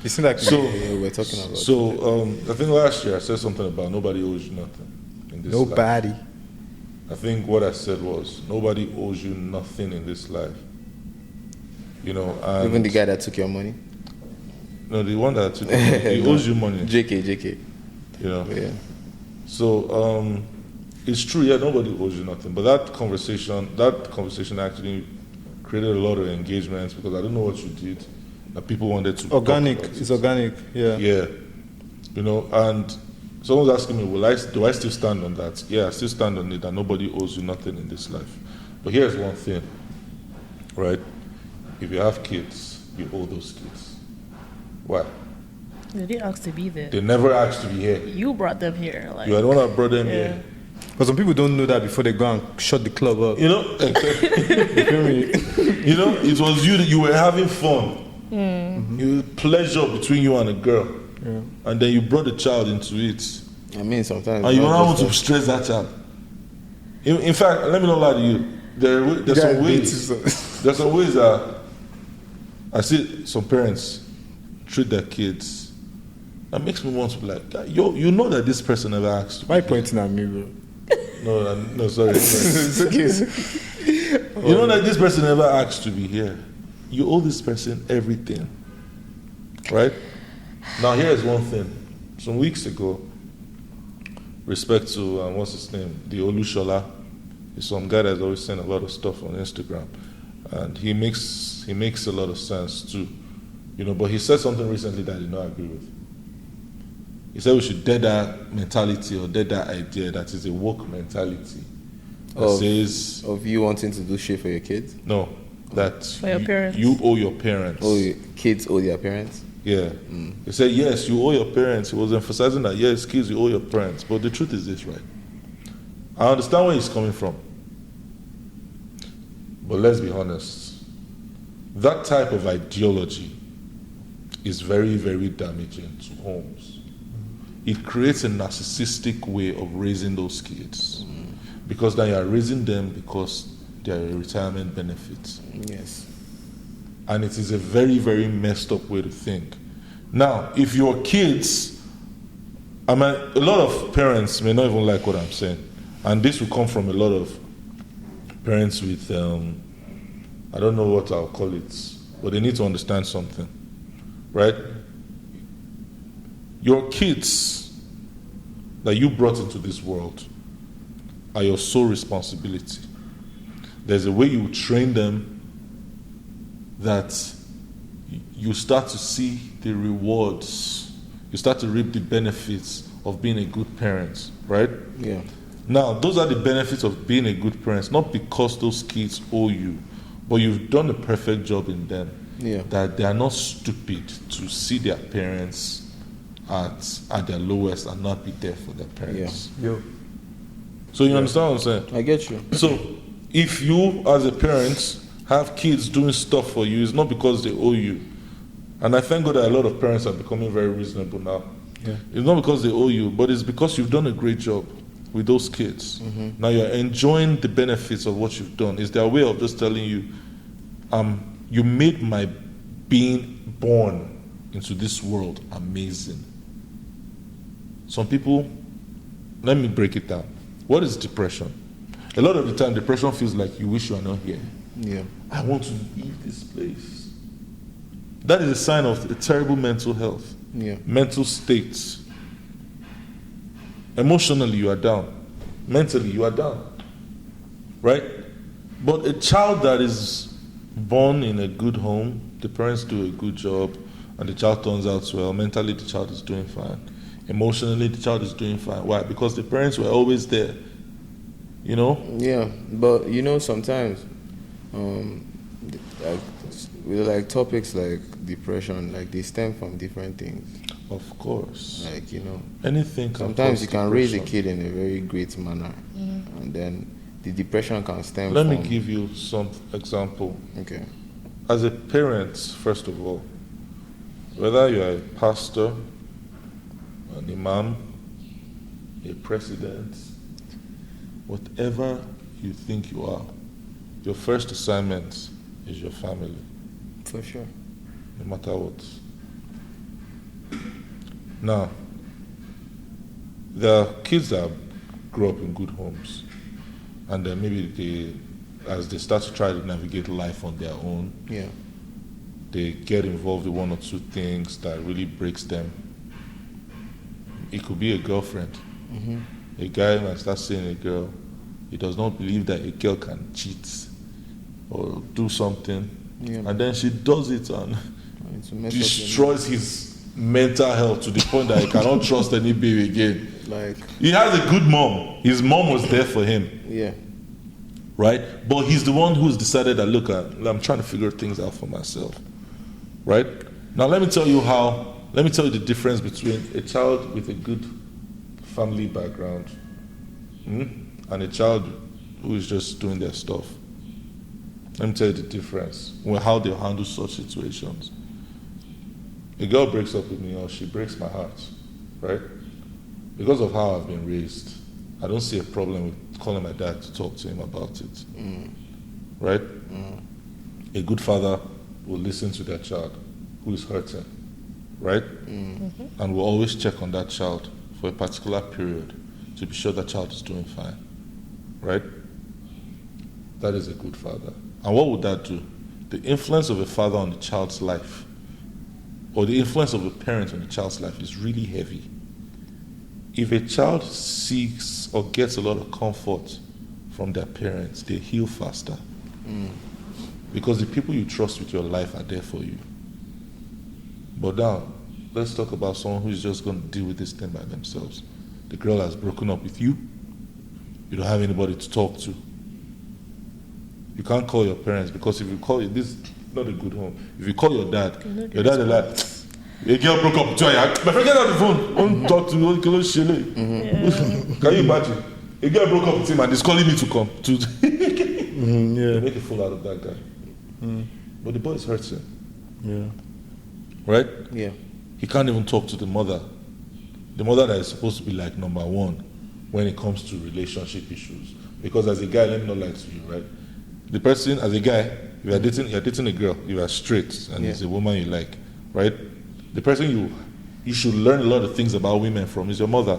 You seen that clip? So- Yeah, we're talking about. So I think last year I said something about nobody owes you nothing. In this life. Nobody. I think what I said was nobody owes you nothing in this life. You know, and Even the guy that took your money. no, the one that took he owes you money. JK. You know. Yeah. So it's true, yeah, nobody owes you nothing. But that conversation actually created a lot of engagements because I don't know what you did that people wanted to Organic. talk about It's it. organic. Yeah. Yeah, you know, and someone's asking me, do I still stand on that? Yeah, I still stand on it that nobody owes you nothing in this life. But here's one thing, right? If you have kids, you owe those kids. Why? They didn't ask to be there. They never asked to be here. You brought them here. Like, You are the one that brought them yeah. here. But some people don't know that before they go and shut the club up. You know, you know, it was you that you were having fun. You pleasure between you and a girl, and then you brought the child into it, I mean, sometimes. and you not don't want just to stress that child. In fact, let me not lie to you. There's some ways. There's some ways that I see some parents treat their kids. That makes me want to be like, yo, you know that this person never asked. Why are you pointing at me, bro? No, sorry. It's okay. You know that this person never asked to be here. You owe this person everything. Right? Now, here's one thing. Some weeks ago, respect to, what's his name? The Olushola. He's some guy that's always saying a lot of stuff on Instagram. And he makes a lot of sense too. You know, but he said something recently that I did not agree with. He said we should dead that mentality or dead that idea that is a woke mentality. That says of you wanting to do shit for your kids. no, that For your parents. you owe your parents. Oh, your kids owe their parents. Yeah. He said, yes, you owe your parents. He was emphasizing that, yes, kids, you owe your parents. But the truth is this, right? I understand where he's coming from. But let's be honest. That type of ideology is very, very damaging to homes. It creates a narcissistic way of raising those kids. Because now you are raising them because they are a retirement benefit. Yes. And it is a very, very messed up way to think. Now, if your kids, I mean, a lot of parents may not even like what I'm saying. And this will come from a lot of parents with, I don't know what I'll call it, but they need to understand something, right? Your kids that you brought into this world are your sole responsibility. There's a way you train them that you start to see the rewards, you start to reap the benefits of being a good parent, right? Yeah. Now, those are the benefits of being a good parent, not because those kids owe you, but you've done a perfect job in them. Yeah. That they are not stupid to see their parents at their lowest and not be there for their parents. Yo. So you understand what I'm saying? I get you. So if you as a parent have kids doing stuff for you, it's not because they owe you. And I thank God that a lot of parents are becoming very reasonable now. Yeah. It's not because they owe you, but it's because you've done a great job with those kids. Now you're enjoying the benefits of what you've done. It's their way of just telling you, you made my being born into this world amazing. Some people, let me break it down. What is depression? A lot of the time, depression feels like you wish you are not here. Yeah. I want to leave this place. That is a sign of a terrible mental health, Yeah. mental states. Emotionally, you are down. Mentally, you are down. Right? But a child that is born in a good home, the parents do a good job, and the child turns out well. Mentally, the child is doing fine. Emotionally, the child is doing fine. Why? Because the parents were always there. You know? Yeah, but sometimes, like, with like topics like depression, like they stem from different things. Of course. Like Anything can sometimes cause you can raise a depression. kid in a very great manner, and then the depression can stem Let from. me give you some example. Okay. As a parent, first of all, whether you are a pastor, an imam, a president, whatever you think you are, your first assignment is your family, For sure. no matter what. Now, there are kids that grow up in good homes, and then maybe as they start to try to navigate life on their own, Yeah. they get involved in one or two things that really breaks them. It could be a girlfriend. A guy might start seeing a girl. He does not believe that a girl can cheat or do something. Yeah. And then she does it and It's a mess up destroys his mental health to the point that he cannot trust any baby again. Like, He has a good mom. His mom was there for him, yeah. right? But he's the one who's decided that, look, I'm trying to figure things out for myself, right? Now let me tell you the difference between a child with a good family background and a child who is just doing their stuff. Let me tell you the difference with how they handle such situations. A girl breaks up with me or she breaks my heart, right? Because of how I've been raised, I don't see a problem with calling my dad to talk to him about it, right? A good father will listen to their child who is hurting, right? And will always check on that child for a particular period to be sure that child is doing fine, right? That is a good father. And what would that do? The influence of a father on the child's life, or the influence of a parent on the child's life, is really heavy. If a child seeks or gets a lot of comfort from their parents, they heal faster. Because the people you trust with your life are there for you. But now, let's talk about someone who's just going to deal with this thing by themselves. The girl has broken up with you. You don't have anybody to talk to. You can't call your parents, because if you call it, this is not a good home. If you call your dad is like, a girl broke up with you. My friend, get out the phone. Don't talk to me. Can you imagine? A girl broke up with him and he's calling me to come. They make a fool out of that guy. But the boy is hurting. Yeah. Right? Yeah. He can't even talk to the mother. The mother that is supposed to be like number one when it comes to relationship issues. Because as a guy, let me not lie to you, right? The person, as a guy, you're dating a girl, you are straight, and it's a woman you like, right? The person you should learn a lot of things about women from is your mother.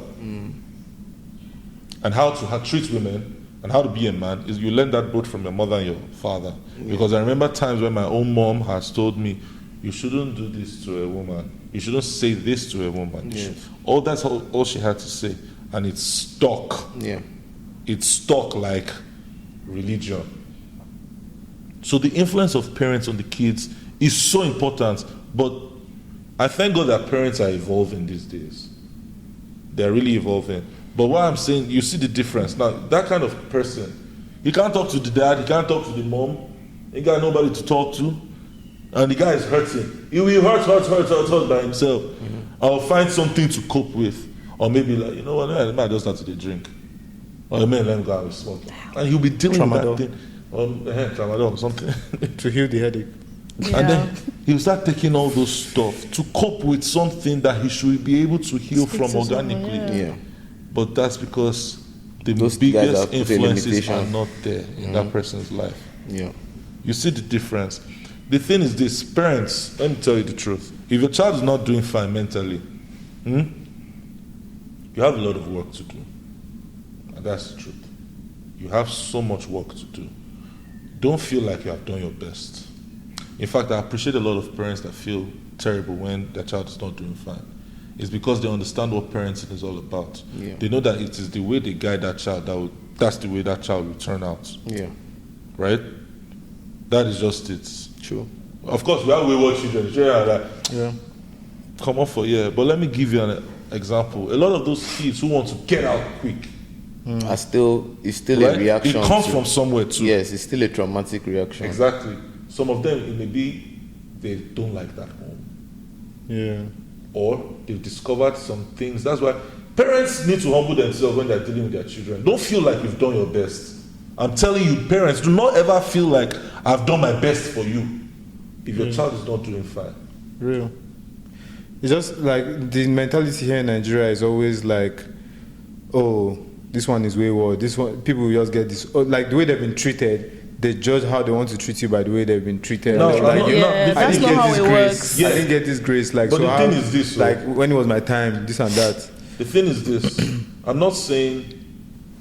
And how to treat women and how to be a man is you learn that both from your mother and your father. Because I remember times when my own mom has told me, you shouldn't do this to a woman. You shouldn't say this to a woman. That's all she had to say. And it's stuck. Yeah. It's stuck like religion. So the influence of parents on the kids is so important. But I thank God that parents are evolving these days. They're really evolving. But what I'm saying, you see the difference. Now, that kind of person, he can't talk to the dad, he can't talk to the mom, he got nobody to talk to, and the guy is hurting. He will hurt by himself. I'll find something to cope with. Or maybe like, you know what, I might just start to drink. Or let me go out with smoke. And he'll be dealing with that thing. Tramadol or something. To heal the headache. Yeah. And then he'll start taking all those stuff to cope with something that he should be able to heal Speak from to someone, organically. Yeah. But that's because the Those guys biggest have put a influences limitation. are not there in that person's life. Yeah. You see the difference. The thing is this, parents, let me tell you the truth. If your child is not doing fine mentally, you have a lot of work to do. And that's the truth. You have so much work to do. Don't feel like you have done your best. In fact, I appreciate a lot of parents that feel terrible when their child is not doing fine. It's because they understand what parenting is all about. Yeah. They know that it is the way they guide that child that's the way that child will turn out. Yeah. Right? That is just it. True. Of course, we have wayward children. Yeah. Come off for but let me give you an example. A lot of those kids who want to get out quick, It's still right? a reaction. It comes to- from somewhere too. Yes, it's still a traumatic reaction. Exactly. Some of them, it may be they don't like that home. Yeah. Or they've discovered some things. That's why parents need to humble themselves when they're dealing with their children. Don't feel like you've done your best. I'm telling you, parents, do not ever feel like I've done my best for you if your child is not doing fine. Real. It's just like the mentality here in Nigeria is always like, oh, this one is wayward. This one, people will just get this. Oh, like the way they've been treated, they judge how they want to treat you by the way they've been treated. No, like, no, you're no, Yeah, the that's thing not is how this it grace. works. Yeah. I didn't get this grace. Like, But so the how, thing is this, so- like when it was my time, this and that. The thing is this, I'm not saying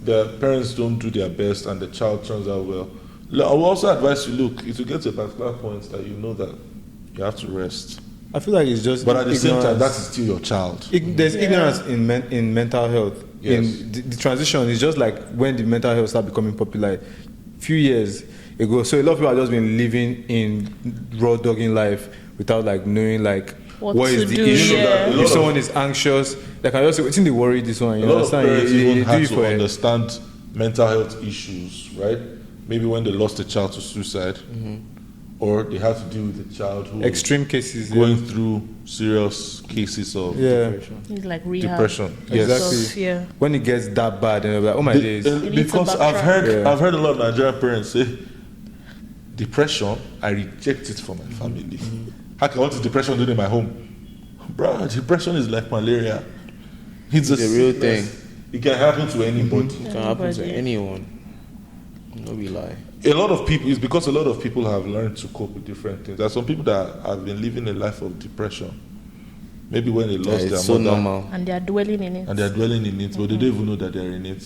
the parents don't do their best and the child turns out well. I will also advise you, look, if you get to a particular point that you know that you have to rest. I feel like it's just. But at the same time, ignorance. that is still your child. There's ignorance in mental health. Yes. In the transition is just like when the mental health started becoming popular a few years ago. So a lot of people have just been living in raw dogging life without like knowing like What what to is the do, issue. yeah. A lot If of- someone is anxious, they can just say, "What's in the worry? This one." You A lot of understand? parents You even do had it to for it. understand mental health issues, right? Maybe when they lost a child to suicide, or they had to deal with a child who was Extreme cases. going through serious cases of Yeah. It's like rehab. depression. Exactly. Stuff, yeah. When it gets that bad, and they're like, "Oh my days." You need to Because I've backtrack. heard I've heard a lot of Nigerian parents say, depression, I reject it from my family. How can I want this depression doing in my home? Bro, depression is like malaria. It's It's a real sickness. thing. It can happen to anybody. It can happen to Anybody. anyone. No be lie. A lot of people, it's because a lot of people have learned to cope with different things. There are some people that have been living a life of depression. Maybe when they lost It's their so mother normal. And they are dwelling in it. and they're dwelling in it, but they don't even know that they're in it.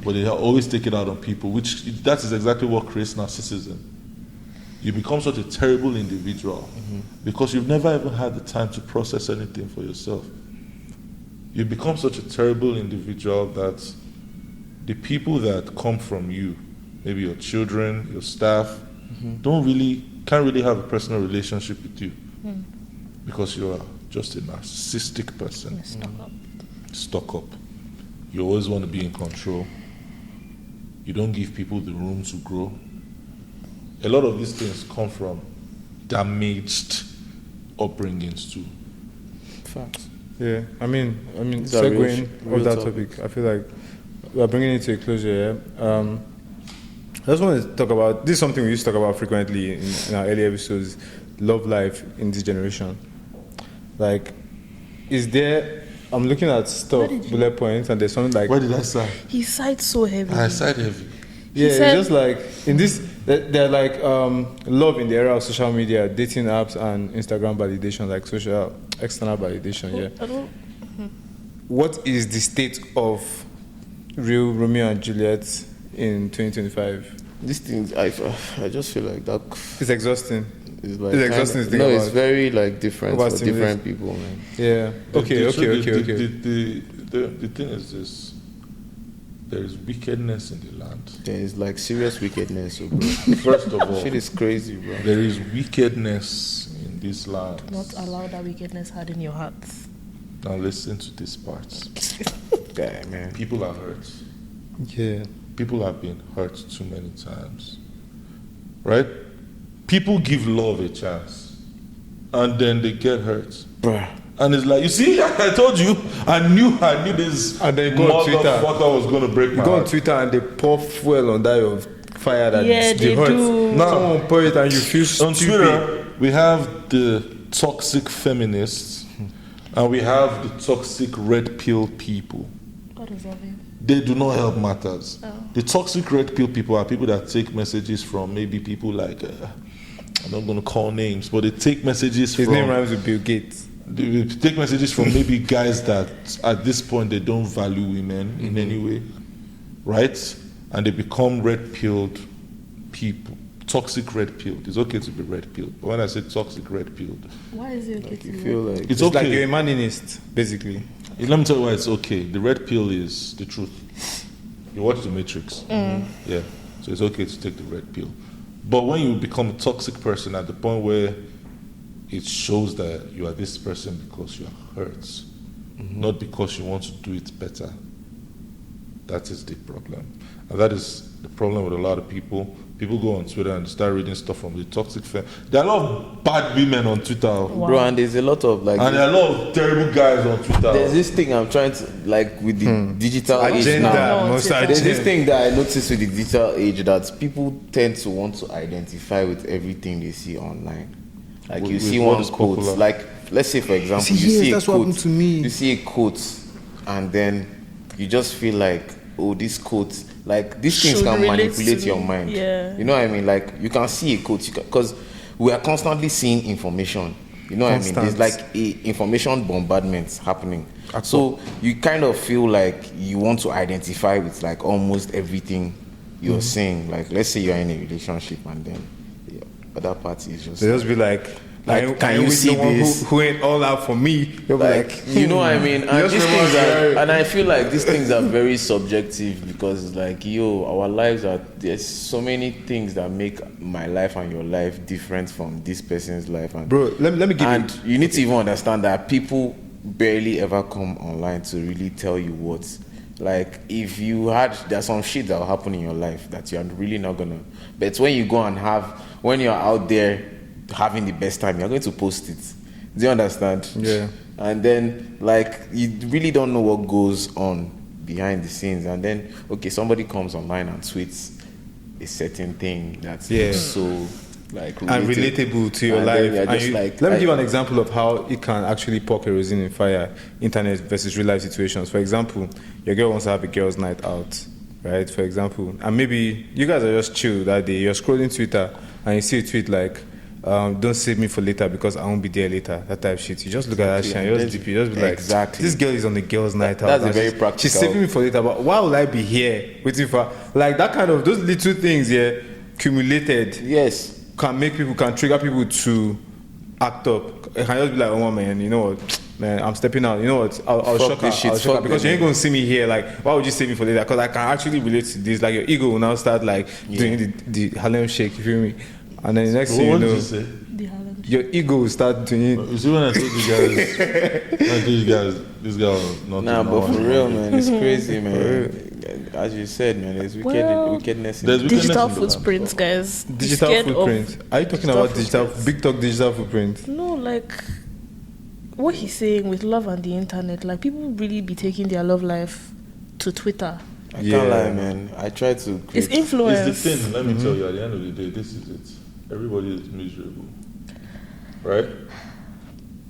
But they always take it out on people, which that is exactly what creates narcissism. You become such a terrible individual because you've never even had the time to process anything for yourself. You become such a terrible individual that the people that come from you, maybe your children, your staff, can't really have a personal relationship with you because you are just a narcissistic person. Yeah, stuck up. Stuck up. You always want to be in control. You don't give people the room to grow. A lot of these things come from damaged upbringings too. Facts. Yeah, I mean, These are real segueing off that topic, I feel like we are bringing it to a closure. Yeah? I just want to talk about this is something we used to talk about frequently in our early episodes: love life in this generation. Like, is there? I'm looking at stuff, bullet points, and there's something like Where did I sigh? He sighed so heavy. I sighed heavy. yeah, said- it's just like in this. They're like love in the era of social media, dating apps, and Instagram validation, like social external validation. Yeah. I don't. What is the state of real Romeo and Juliet in 2025? This thing, I just feel like that. It's exhausting. It's like It's exhausting to think no, about. it's very like different for Overstimulating. different people, man. Yeah. Okay. The thing is this: there is wickedness in the land. There is like serious wickedness, bro. First of all, Shit is crazy, bro. there is wickedness in this land. Do not allow that wickedness harden your hearts. Now listen to this part. Yeah, man. People are hurt. Yeah. People have been hurt too many times. Right? People give love a chance, and then they get hurt. Bruh. And it's like, you see, I told you, I knew this And then go on Twitter. motherfucker was going to break my Go on heart. Twitter and they pour fuel on that of fire that Yeah, they hurt. do. Now- Someone pour it and you feel On stupid. Twitter, we have the toxic feminists, and we have the toxic red pill people. What does that mean? They do not help matters. Oh. The toxic red pill people are people that take messages from maybe people like, I'm not going to call names, but they take messages His from... name rhymes with Bill Gates. They take messages from maybe guys that at this point they don't value women in any way, right? And they become red-pilled people, toxic red-pilled. It's okay to be red-pilled. But when I say toxic red-pilled, Why is it okay Like to you be feel like it's Like you're okay. a maninist, basically. Let me tell you why it's okay. The red pill is the truth. You watch The Matrix. Yeah. So it's okay to take the red pill. But when you become a toxic person at the point where it shows that you are this person because you are hurt, not because you want to do it better, that is the problem. And that is the problem with a lot of people. People go on Twitter and start reading stuff from the toxic fan. There are a lot of bad women on Twitter. Wow. bro, and there's a lot of like And there are a lot of terrible guys on Twitter. there's this thing I'm trying to like with the digital age Agenda. now. No, Most Twitter. There's this agenda. thing that I noticed with the digital age that people tend to want to identify with everything they see online. Like you With see what one is quote, popular. like let's say for example, See, you yes, see a that's what quote, happened to me. you see a quote, and then you just feel like, oh, this quote, like these things Should can relate manipulate to your me. mind. Yeah. You know what I mean? Like you can see a quote, because we are constantly seeing information. You know what I mean? There's Constant. like information bombardment happening. So you kind of feel like you want to identify with like almost everything you're saying. Like let's say you're in a relationship and then the other party is just They just be like, can you with see the one this? who ain't all out for me? They'll be like, you know what I mean? And Just these remember things are, that- and I feel like these things are very subjective because it's like, yo, our lives are, there's so many things that make my life and your life different from this person's life. And Bro, let me give and you. you need to even understand that people barely ever come online to really tell you what. Like, if you had, there's some shit that will happen in your life that you're really not gonna. But when you go and when you're out there having the best time, you're going to post it. Do you understand? Yeah. And then, like, you really don't know what goes on behind the scenes. And then, okay, somebody comes online and tweets a certain thing that's so like And relatable to your And then life. you're And just you- like, let me give an example of how it can actually pour kerosene in fire, internet versus real life situations. For example, your girl wants to have a girls' night out, right? For example, and maybe you guys are just chill that day. You're scrolling Twitter and you see a tweet like, don't save me for later because I won't be there later. That type of shit. You just look at that shit and you just dip. You just be like, Exactly. this girl is on the girls' night out. That's a and very she's practical. saving me for later, but why would I be here waiting for like that kind of those little things here accumulated yes. can trigger people to act up. It can just be like, oh man, you know what, man, I'm stepping out. You know what, I'll Fuck shock her. this shit, I'll shock her fuck because them. you ain't gonna see me here. Like, why would you save me for later? Because I can actually relate to this. Like, your ego will now start like doing the Harlem Shake. You feel me? And then the next thing you What did know, you say? The Harlem your ego will start doing it. You see when I told you guys, this guy was not. Nah, but for real, man, it's crazy, man. As you said, man, there's Well, wickedness. there's wickedness digital in the land. footprints, guys. Be Digital scared of- footprint. Are you talking digital about digital footprints. big talk digital footprint? No, like what he's saying with love and the internet. Like people really be taking their love life to Twitter. I can't Yeah. lie, man. I try to. It's create- influence. It's the thing. Let me tell you. At the end of the day, this is it. Everybody is miserable, right?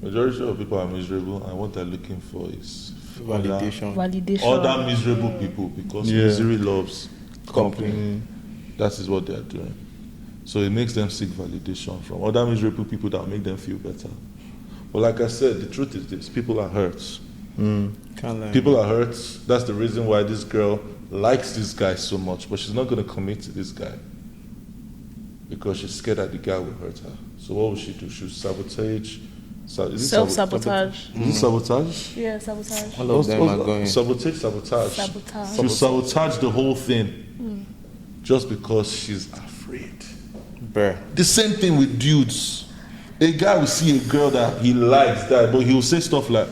Majority of people are miserable, and what they're looking for is validation. Validation. Other miserable people, because Yeah. misery loves company. Mm. That is what they are doing. So it makes them seek validation from other miserable people that make them feel better. But like I said, the truth is this: people are hurt. People are hurt. That's the reason why this girl likes this guy so much, but she's not going to commit to this guy because she's scared that the guy will hurt her. So what will she do? She'll sabotage. Self-sabotage. Is it sabotage? Yeah, sabotage. All of them are going. Sabotage. She'll sabotage the whole thing just because she's afraid. Bruh. The same thing with dudes. A guy will see a girl that he likes that, but he will say stuff like,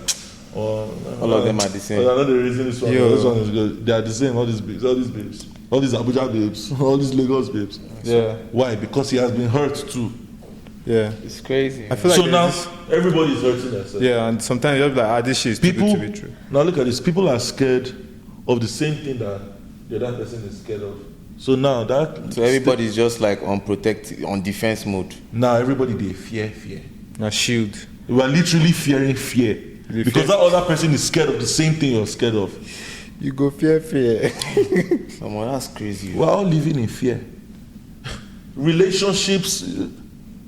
"Oh, All of them are the same. Another reason this one is good. They are the same. All these babes, all these Abuja babes, all these Lagos babes. Yeah. Why? Because he has been hurt too. Yeah. It's crazy. I feel like So now everybody's hurting themselves. yeah, and sometimes you're like, this shit is too People good to be true. now look at this. People are scared of the same thing that the other person is scared of. So now So everybody's just like on defense mode. now everybody they fear. A shield. We are literally fearing fear. Because that other person is scared of the same thing you're scared of. You go fear. Someone, that's crazy. We're all living in fear. Relationships,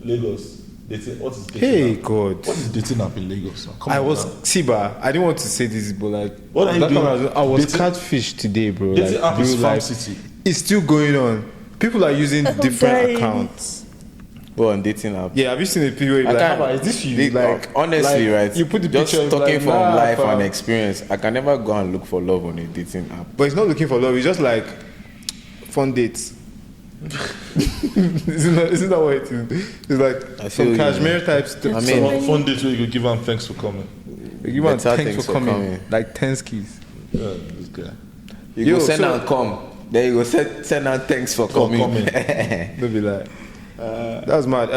Lagos. Dating, what is dating? Hey app? God. What is dating app in Lagos? Come on now. Siba, I didn't want to say this, but like, What are you doing? I was Dating- catfished today, bro. Dating Like, app is real Farm life. City. It's still going on. People are using different dying. accounts. Go on dating app. Yeah, have you seen the people where you're I like, can't- "Haba, is this you?" they- Like, honestly, like, right? You put the just picture talking like, from nah, life fam. and experience. I can never go and look for love on a dating app. But it's not looking for love. It's just like fun dates. Isn't that what it is? It's like I some feel you, cashmere man. type stuff. I mean- Fun date where you could give them thanks for coming. you want better thanks things for for coming. coming. Like 10 skis. Yeah, this guy. You Yo, go send so- and come. Then you go send and thanks for coming. Don't be like. That's mad.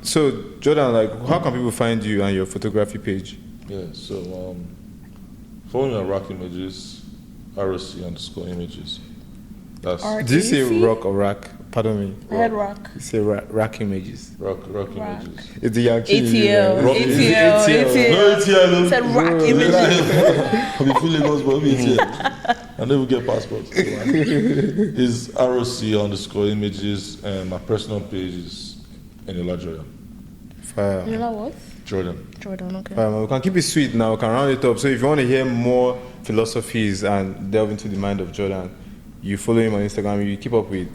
So Jordan, like, how can people find you and your photography page? Yeah, so follow me on Rock Images, ROC_images. That's Art. Did you say Easy? rock or rack? Pardon me. I had rock. You say rack images. Rock Images. It's the Yankee. ATL. Rock- ATL. No, ATL. Said rock images. I'll be feeling Lagos, but I'll be ATL. I never get passports. It's ROC_images, and my personal page is Eniola Jordan. Fire. You know what? Jordan. Jordan, okay. We can keep it sweet now. We can round it up. So if you want to hear more philosophies and delve into the mind of Jordan, you follow him on Instagram. You keep up with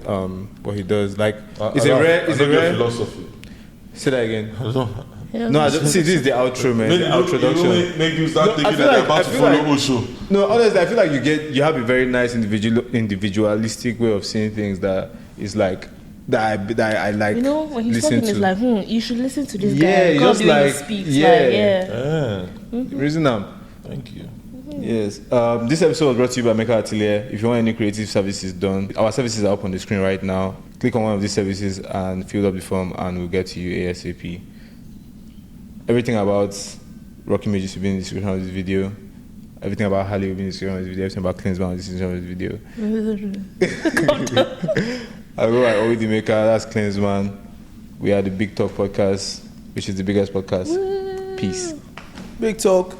what he does. Like it's a rare. I don't get philosophy. Say that again. I don't. No, I don't, see, this is the outro, man. The outroduction. Make you start No, thinking I feel that you're like- about I to feel follow like- Osho. No, honestly, I feel like you have a very nice individualistic way of seeing things that is like that I like. You know, when he's listen talking, it's to. like, you should listen to this Yeah, guy. it's God, just the way he like- speaks, yeah. Yeah. Reason I'm. Thank you. Yes. This episode was brought to you by Mecca Atelier. If you want any creative services done, our services are up on the screen right now. Click on one of these services and fill up the form, and we'll get to you ASAP. Everything about Rocky Images will be in the description of this video. Everything about Harley will be in the description of this video. Everything about Cleansman will be in the description of this video. I'll go by Owi the Maker. That's Cleansman. We are the Big Talk Podcast, which is the biggest podcast. Peace. Big talk.